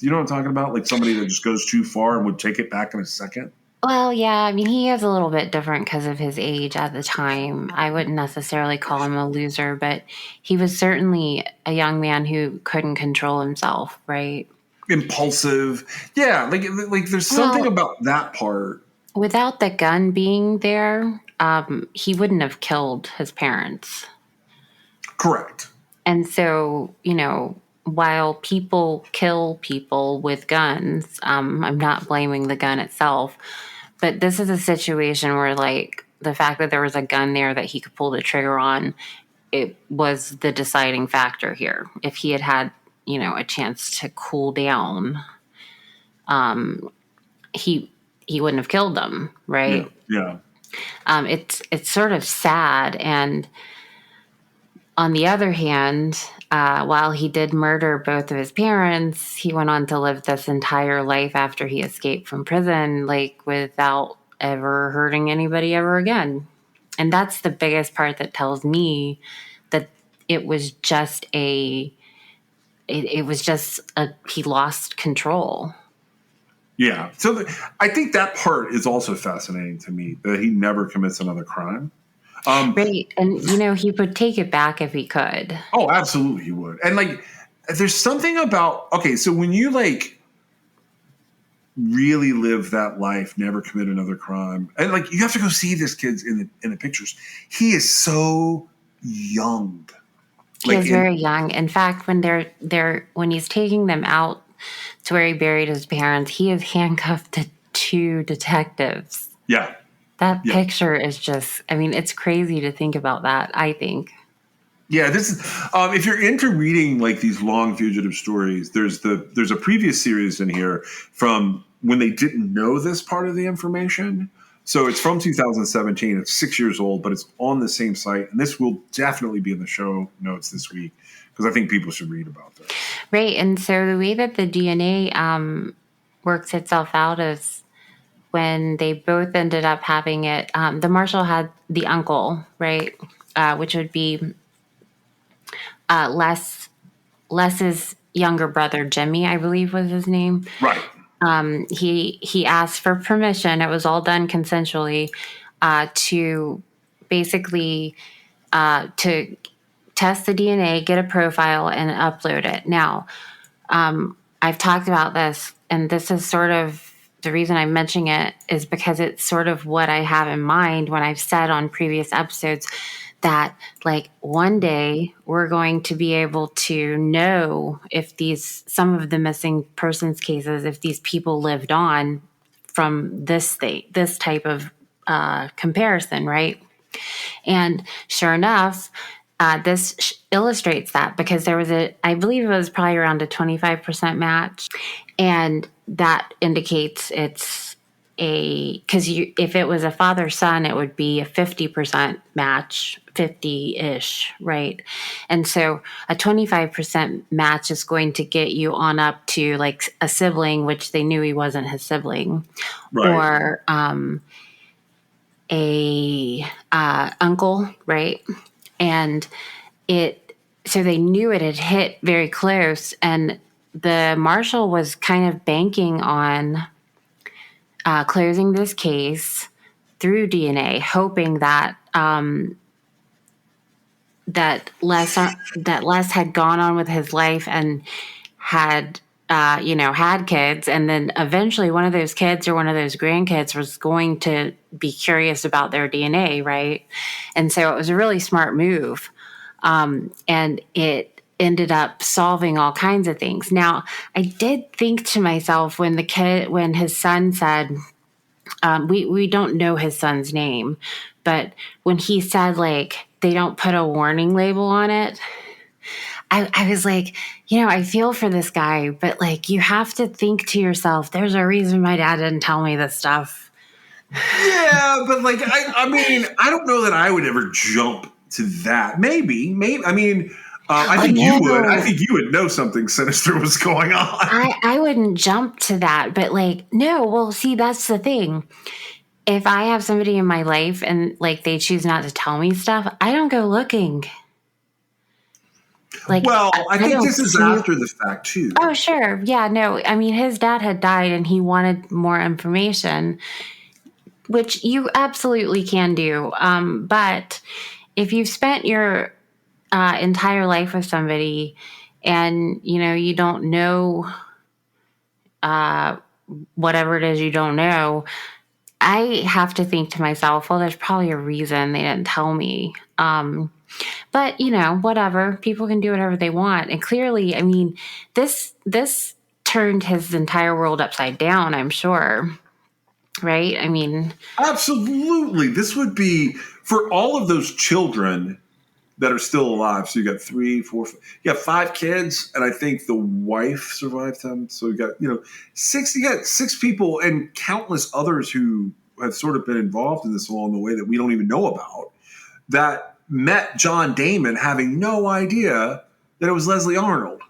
Do you know what I'm talking about? Like somebody that just goes too far and would take it back in a second. Well, yeah, I mean, he is a little bit different because of his age at the time. I wouldn't necessarily call him a loser, but he was certainly a young man who couldn't control himself, right? Impulsive. Yeah, like there's something about that part. Without the gun being there, he wouldn't have killed his parents. Correct. And so, while people kill people with guns, I'm not blaming the gun itself, but this is a situation where, like, the fact that there was a gun there that he could pull the trigger on, it was the deciding factor here. If he had, a chance to cool down, he wouldn't have killed them, right? Yeah. It's sort of sad. And on the other hand, while he did murder both of his parents, he went on to live this entire life after he escaped from prison, like, without ever hurting anybody ever again. And that's the biggest part that tells me that it was just he lost control. Yeah. So I think that part is also fascinating to me, that he never commits another crime. Right. And, he would take it back if he could. Oh, absolutely he would. And, like, there's something about, okay, so when you, like, really live that life, never commit another crime, and, like, you have to go see this kid in the pictures. He is so young. He is very young. In fact, when when he's taking them out to where he buried his parents, he is handcuffed to 2 detectives. Yeah. That picture is just, I mean, it's crazy to think about that, I think. Yeah, this is, if you're into reading, like, these long fugitive stories, there's a previous series in here from when they didn't know this part of the information. So it's from 2017. It's 6 years old, but it's on the same site. And this will definitely be in the show notes this week, because I think people should read about this. Right. And so the way that the DNA works itself out is when they both ended up having it, the marshal had the uncle, right, which would be Les's younger brother, Jimmy, I believe was his name. Right. He asked for permission. It was all done consensually, to basically to test the DNA, get a profile, and upload it. Now, I've talked about this, and this is sort of the reason I'm mentioning it is because it's sort of what I have in mind when I've said on previous episodes that, like, one day we're going to be able to know if some of the missing persons cases, if these people lived on from this type of comparison, right? And sure enough, this illustrates that, because there was I believe it was probably around a 25% match. And that indicates it's because if it was a father-son, it would be a 50% match, 50-ish, right? And so a 25% match is going to get you on up to, like, a sibling, which they knew he wasn't his sibling, Right. or a uncle, right? And so they knew it had hit very close, and the marshal was kind of banking on closing this case through DNA, hoping that that Les had gone on with his life and had had kids, and then eventually one of those kids or one of those grandkids was going to be curious about their DNA, right? And so it was a really smart move, and it ended up solving all kinds of things. Now, I did think to myself when his son said, we don't know his son's name, but when he said, like, they don't put a warning label on it, I was like, I feel for this guy, but, like, you have to think to yourself, there's a reason my dad didn't tell me this stuff. Yeah, but, like, I mean, I don't know that I would ever jump to that. Maybe. I mean, I think you would. I think you would know something sinister was going on. I wouldn't jump to that, but, like, no. Well, see, that's the thing. If I have somebody in my life and, like, they choose not to tell me stuff, I don't go looking. Like, Well, I think don't this is see- after the fact too. Oh, sure. Yeah, no. I mean, his dad had died and he wanted more information, which you absolutely can do. But if you've spent your entire life with somebody and, you don't know whatever it is you don't know, I have to think to myself, well, there's probably a reason they didn't tell me. But whatever, people can do whatever they want. And clearly, I mean, this turned his entire world upside down, I'm sure. Right? I mean, Absolutely. This would be for all of those children that are still alive. So you got 3, 4, you got 5 kids, and I think the wife survived them. So you got, 6, you got 6 people and countless others who have sort of been involved in this along the way that we don't even know about, that met John Damon having no idea that it was Leslie Arnold.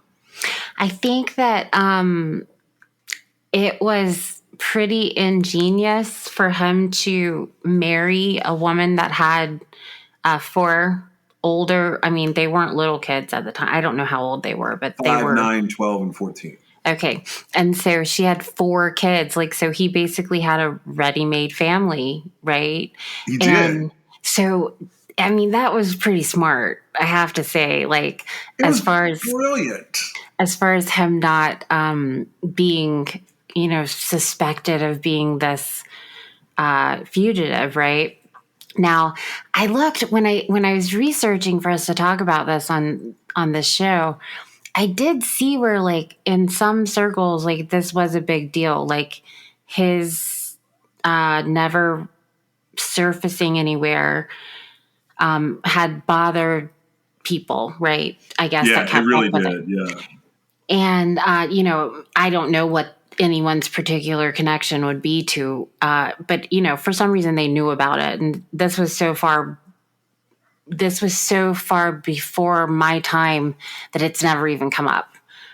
I think that it was pretty ingenious for him to marry a woman that had 4 older. I mean, they weren't little kids at the time. I don't know how old they were, but they 5, were 9, 12, and 14. Okay. And so she had 4 kids. Like, so he basically had a ready-made family, right? He did. And so, I mean, that was pretty smart, I have to say. Like, It as was far as brilliant. him not being, suspected of being this fugitive, right? Now, I looked when I was researching for us to talk about this on this show. I did see where, like, in some circles, like, this was a big deal. Like, his never surfacing anywhere had bothered people, right? I guess Yeah, that kept it really up with did. it. Yeah. And, I don't know what anyone's particular connection would be to, but, for some reason they knew about it. And this was so far before my time that it's never even come up.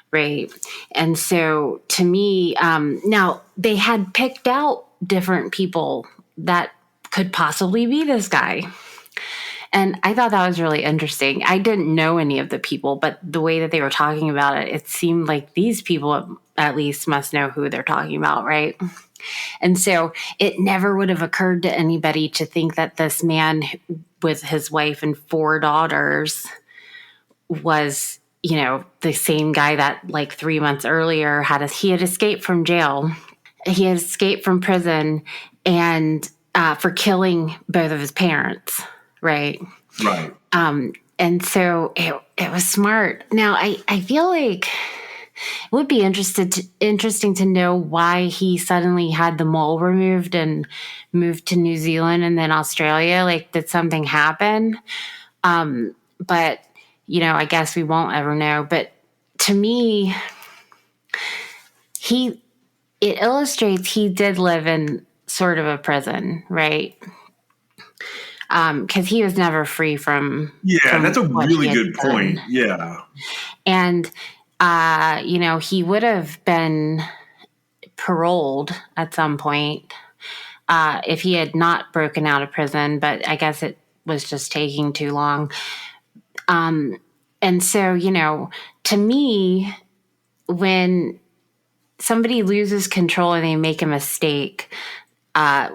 Right. And so to me, now they had picked out different people that could possibly be this guy. And I thought that was really interesting. I didn't know any of the people, but the way that they were talking about it, it seemed like these people at least must know who they're talking about, right? And so it never would have occurred to anybody to think that this man with his wife and 4 daughters was, the same guy that, like, 3 months earlier he had escaped from jail. He had escaped from prison and for killing both of his parents. Right. Right. And so it was smart. Now I feel like it would be interesting to know why he suddenly had the mole removed and moved to New Zealand and then Australia. Like, did something happen? But I guess we won't ever know. But to me, it illustrates he did live in sort of a prison, right? Because he was never free from. Yeah, that's a really good done. point. Yeah. And, he would have been paroled at some point if he had not broken out of prison, but I guess it was just taking too long. And so, to me, when somebody loses control and they make a mistake,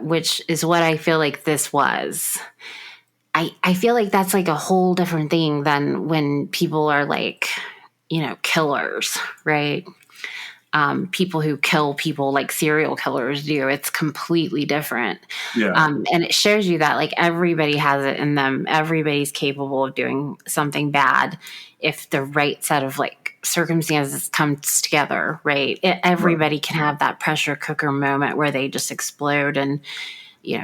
which is what I feel like this was, I feel like that's like a whole different thing than when people are like, killers, right? People who kill people like serial killers do. It's completely different. Yeah. And it shows you that, like, everybody has it in them. Everybody's capable of doing something bad if the right set of, like, circumstances comes together, right? Everybody can have that pressure cooker moment where they just explode. And,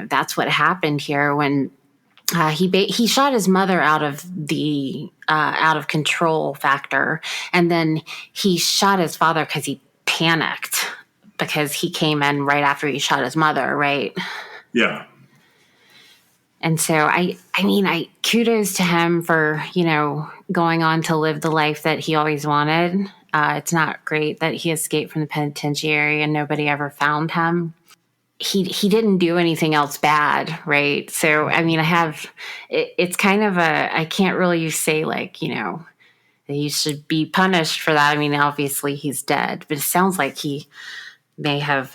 that's what happened here when he shot his mother out of the out of control factor, and then he shot his father because he panicked because he came in right after he shot his mother, right? Yeah. And so I mean, kudos to him for going on to live the life that he always wanted. It's not great that he escaped from the penitentiary and nobody ever found him. He didn't do anything else bad, right? So, I mean, it's kind of I can't really say, like, he should be punished for that. I mean, obviously he's dead, but it sounds like he may have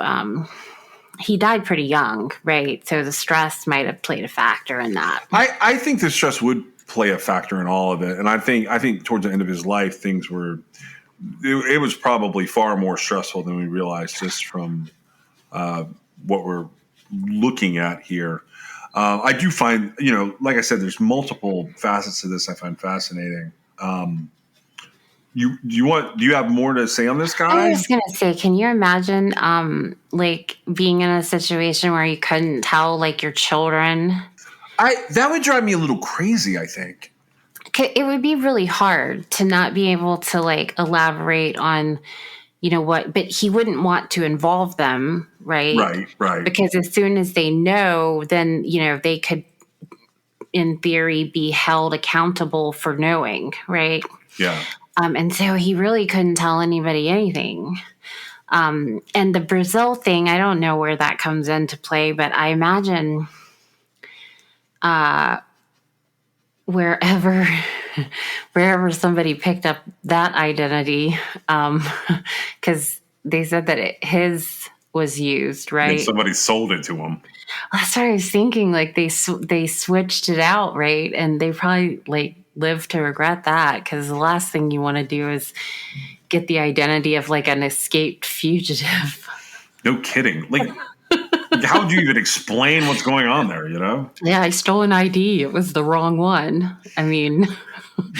he died pretty young, right? So the stress might have played a factor in that. I think the stress would play a factor in all of it, and I think towards the end of his life, things were. It was probably far more stressful than we realized, just from what we're looking at here. I do find, like I said, there's multiple facets to this I find fascinating. Do you have more to say on this guy? I was gonna say, can you imagine like being in a situation where you couldn't tell like your children? That would drive me a little crazy, I think. It would be really hard to not be able to like elaborate on, what, but he wouldn't want to involve them, right? Right. Because as soon as they know, then, they could, in theory, be held accountable for knowing, right? Yeah. And so he really couldn't tell anybody anything. And the Brazil thing, I don't know where that comes into play, but I imagine wherever somebody picked up that identity, because they said that his was used, right? And somebody sold it to him. That's what I was thinking. Like they switched it out, right? And they probably like live to regret that, because the last thing you want to do is get the identity of like an escaped fugitive. No kidding. Like, how would you even explain what's going on there, Yeah, I stole an ID. It was the wrong one. I mean,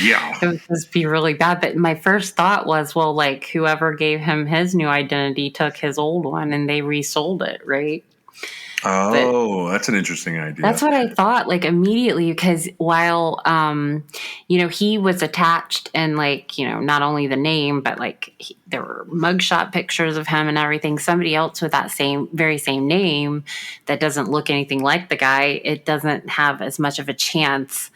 yeah, it would just be really bad. But my first thought was, well, like whoever gave him his new identity took his old one and they resold it, right? Oh, that's an interesting idea. That's what I thought, like immediately, because while, he was attached and like, not only the name, but like there were mugshot pictures of him and everything. Somebody else with that very same name that doesn't look anything like the guy, it doesn't have as much of a chance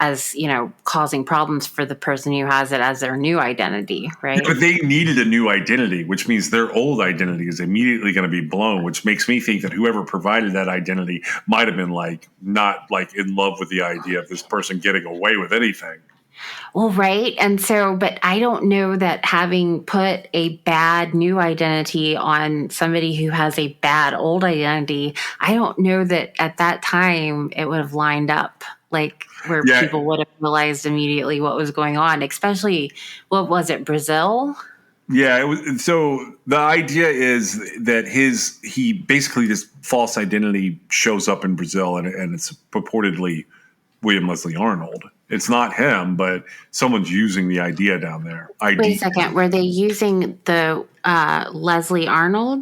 as, causing problems for the person who has it as their new identity, right? But they needed a new identity, which means their old identity is immediately going to be blown, which makes me think that whoever provided that identity might have been like not like in love with the idea of this person getting away with anything. Well, right. And so, but I don't know that having put a bad new identity on somebody who has a bad old identity, I don't know that at that time it would have lined up. Like where people would have realized immediately what was going on, especially, what was it, Brazil? Yeah, it was. So the idea is that he basically, this false identity shows up in Brazil, and it's purportedly William Leslie Arnold. It's not him, but someone's using the idea down there. Wait a second, were they using the Leslie Arnold?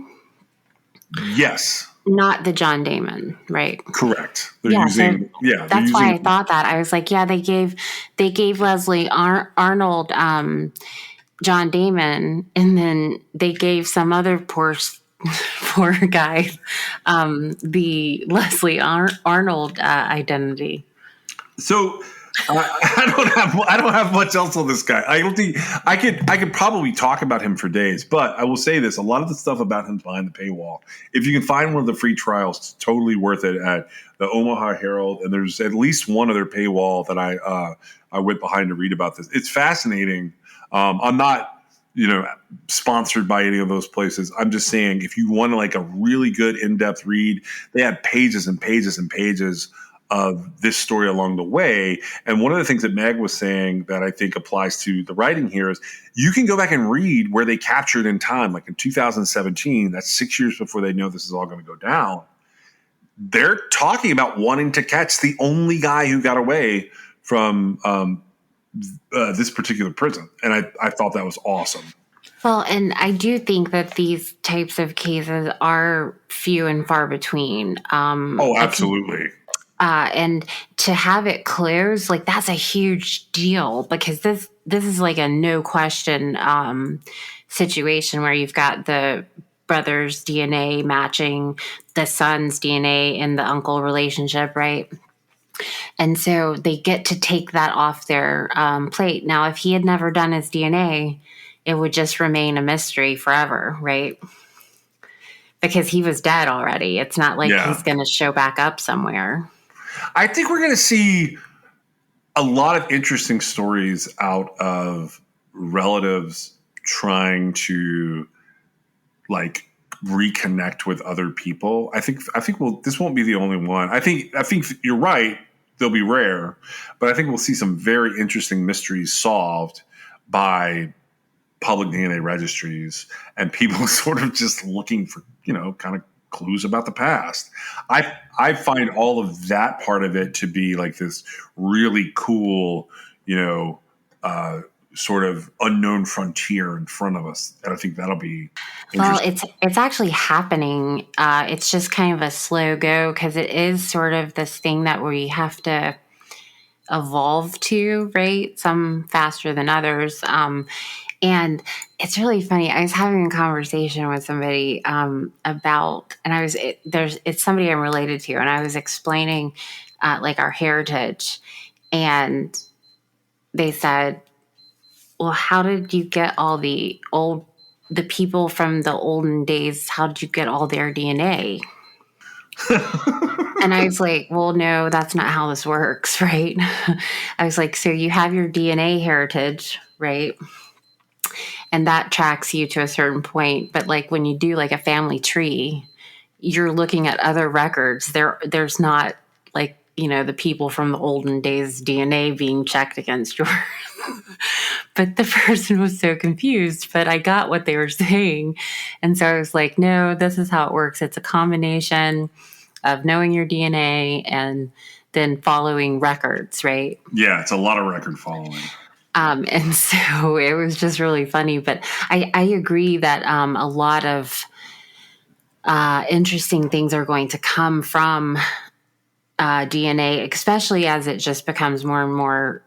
Yes. Not the John Damon, right? Correct. That's why I thought that. I was like, yeah, they gave Leslie Arnold John Damon, and then they gave some other poor guy the Leslie Arnold identity. So I don't have much else on this guy. I don't think I could probably talk about him for days, but I will say this: a lot of the stuff about him behind the paywall, if you can find one of the free trials, it's totally worth it at the Omaha Herald. And there's at least one other paywall that I went behind to read about this. It's fascinating. I'm not sponsored by any of those places. I'm just saying, if you want like a really good in-depth read, they have pages and pages and pages of this story along the way. And one of the things that Meg was saying that I think applies to the writing here is you can go back and read where they captured in time, like in 2017, that's 6 years before they know this is all going to go down. They're talking about wanting to catch the only guy who got away from this particular prison. And I thought that was awesome. Well, and I do think that these types of cases are few and far between. Oh, absolutely. And to have it closed, like that's a huge deal, because this is like a no question situation where you've got the brother's DNA matching the son's DNA in the uncle relationship, right? And so they get to take that off their plate. Now, if he had never done his DNA, it would just remain a mystery forever, right? Because he was dead already. It's not like he's going to show back up somewhere. I think we're going to see a lot of interesting stories out of relatives trying to like reconnect with other people. I think this won't be the only one. I think you're right. They'll be rare, but I think we'll see some very interesting mysteries solved by public DNA registries and people sort of just looking for, kind of clues about the past. I find all of that part of it to be like this really cool, sort of unknown frontier in front of us. And I think that'll be interesting. Well, it's actually happening. It's just kind of a slow go because it is sort of this thing that we have to evolve to, right? Some faster than others. And it's really funny. I was having a conversation with somebody about, and it's somebody I'm related to, and I was explaining like our heritage, and they said, "Well, how did you get all the people from the olden days? How did you get all their DNA?" And I was like, "Well, no, that's not how this works, right?" I was like, "So you have your DNA heritage, right? And that tracks you to a certain point. But like when you do like a family tree, you're looking at other records. There's not like, the people from the olden days DNA being checked against yours." But the person was so confused, but I got what they were saying. And so I was like, no, this is how it works. It's a combination of knowing your DNA and then following records, right? Yeah, it's a lot of record following. And so it was just really funny. But I agree that a lot of interesting things are going to come from DNA, especially as it just becomes more and more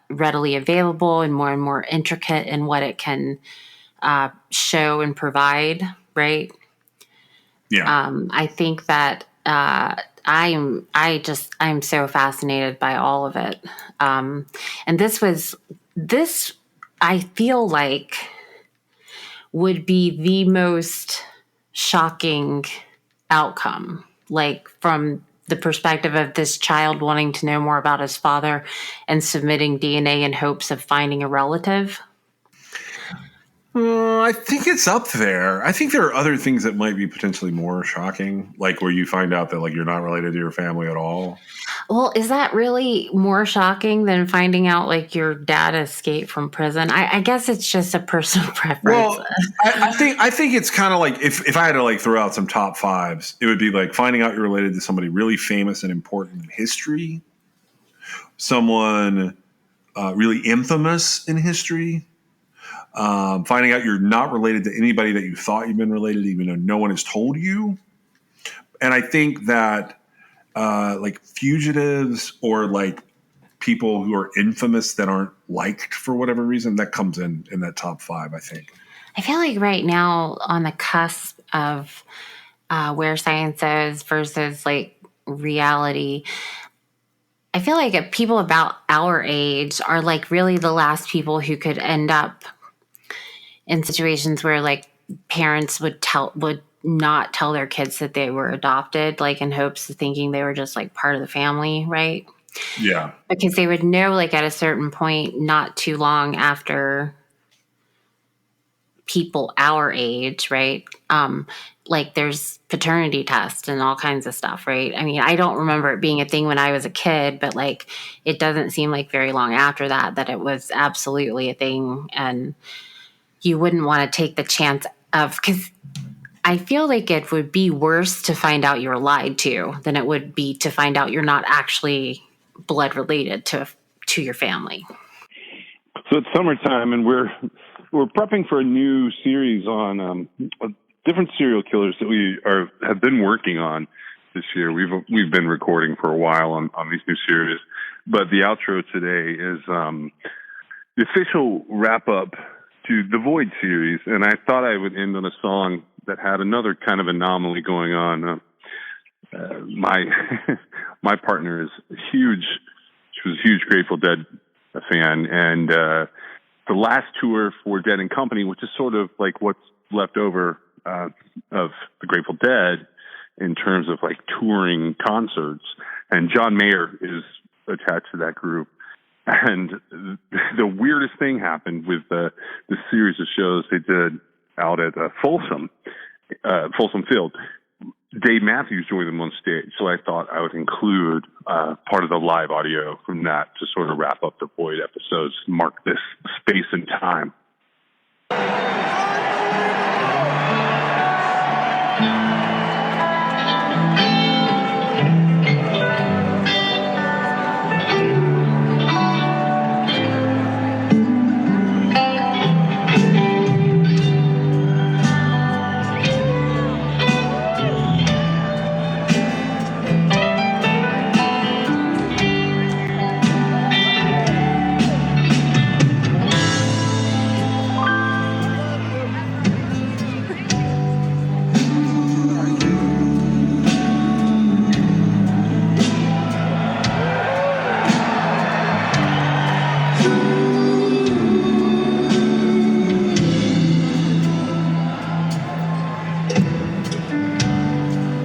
readily available and more intricate in what it can show and provide, right? Yeah. I think that I'm so fascinated by all of it. And this I feel like would be the most shocking outcome, like from the perspective of this child wanting to know more about his father and submitting DNA in hopes of finding a relative. I think it's up there. I think there are other things that might be potentially more shocking, like where you find out that like you're not related to your family at all. Well, is that really more shocking than finding out like your dad escaped from prison? I guess it's just a personal preference. Well, I think it's kind of like if I had to like throw out some top fives, it would be like finding out you're related to somebody really famous and important in history, someone really infamous in history. Finding out you're not related to anybody that you thought you've been related to, even though no one has told you. And I think that like fugitives or like people who are infamous that aren't liked for whatever reason, that comes in that top five, I think. I feel like right now on the cusp of where science is versus like reality, I feel like people about our age are like really the last people who could end up in situations where like parents would not tell their kids that they were adopted, like in hopes of thinking they were just like part of the family, right? Yeah. Because they would know like at a certain point, not too long after people our age, right? Like there's paternity tests and all kinds of stuff, right? I mean, I don't remember it being a thing when I was a kid, but like it doesn't seem like very long after that it was absolutely a thing. And you wouldn't want to take the chance of, because I feel like it would be worse to find out you're lied to than it would be to find out you're not actually blood related to your family. So it's summertime, and we're prepping for a new series on different serial killers that we have been working on this year. We've been recording for a while on these new series, but the outro today is the official wrap up to the Void series, and I thought I would end on a song that had another kind of anomaly going on. My partner is huge. She was a huge Grateful Dead fan, and the last tour for Dead and Company, which is sort of like what's left over of the Grateful Dead in terms of like touring concerts, and John Mayer is attached to that group. And the weirdest thing happened with the series of shows they did out at Folsom Field. Dave Matthews joined them on stage, so I thought I would include part of the live audio from that to sort of wrap up the Void episodes, mark this space and time.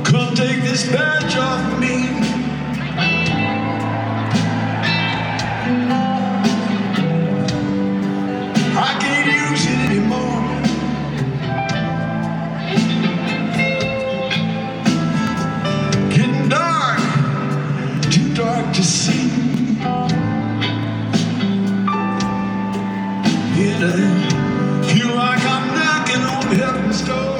Come take this badge off me. I can't use it anymore. Getting dark, too dark to see. Yet I feel like I'm knocking on heaven's door.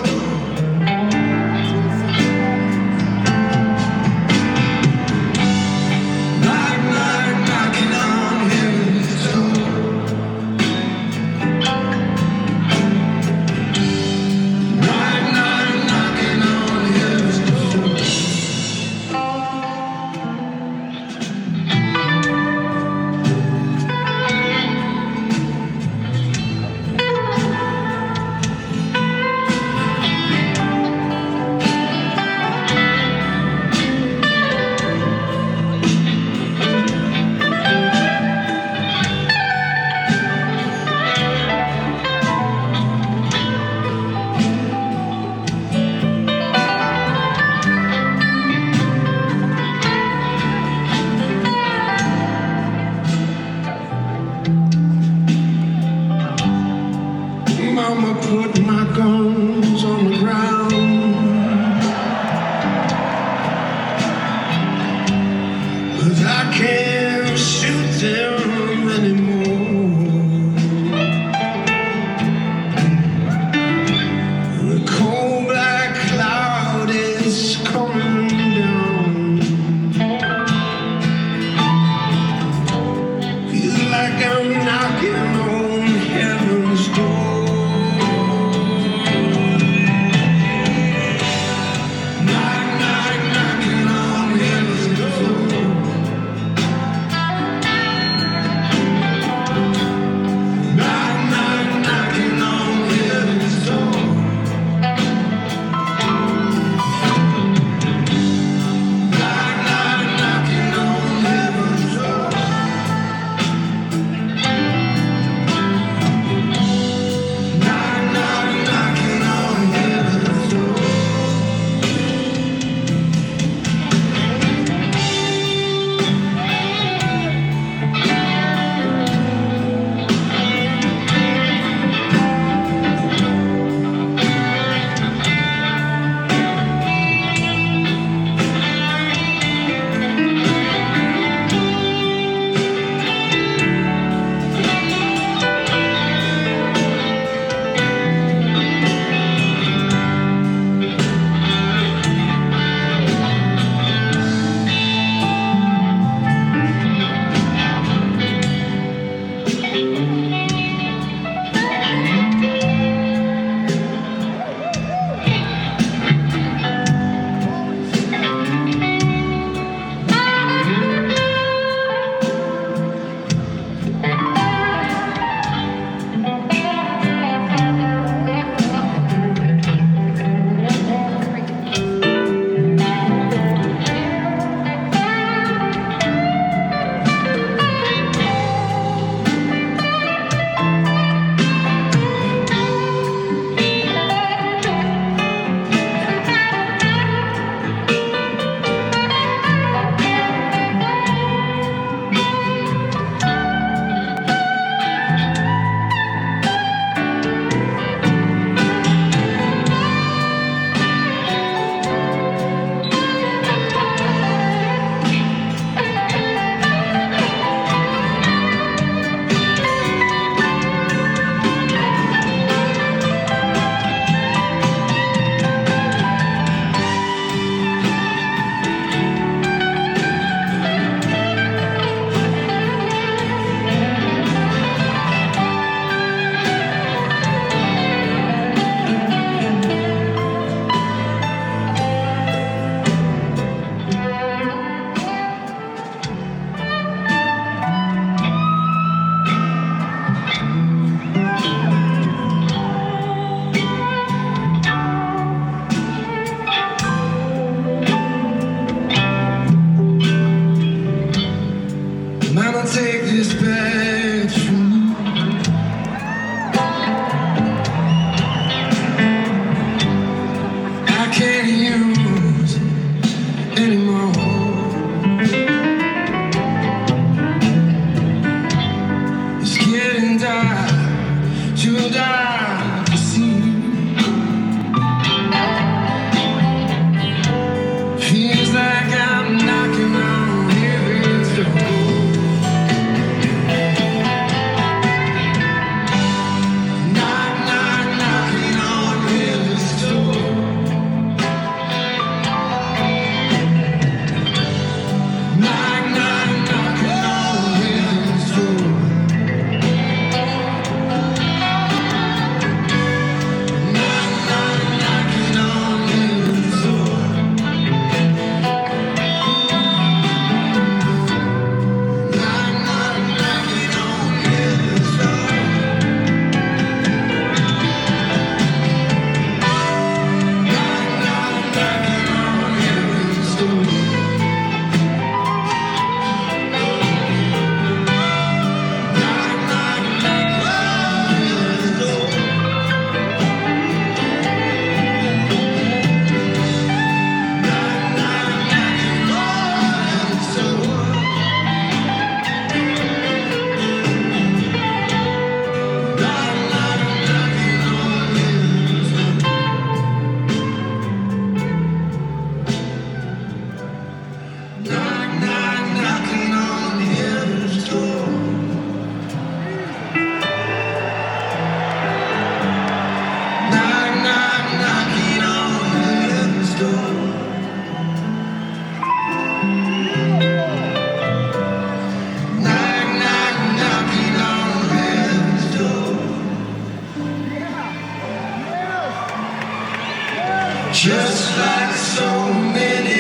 just like so many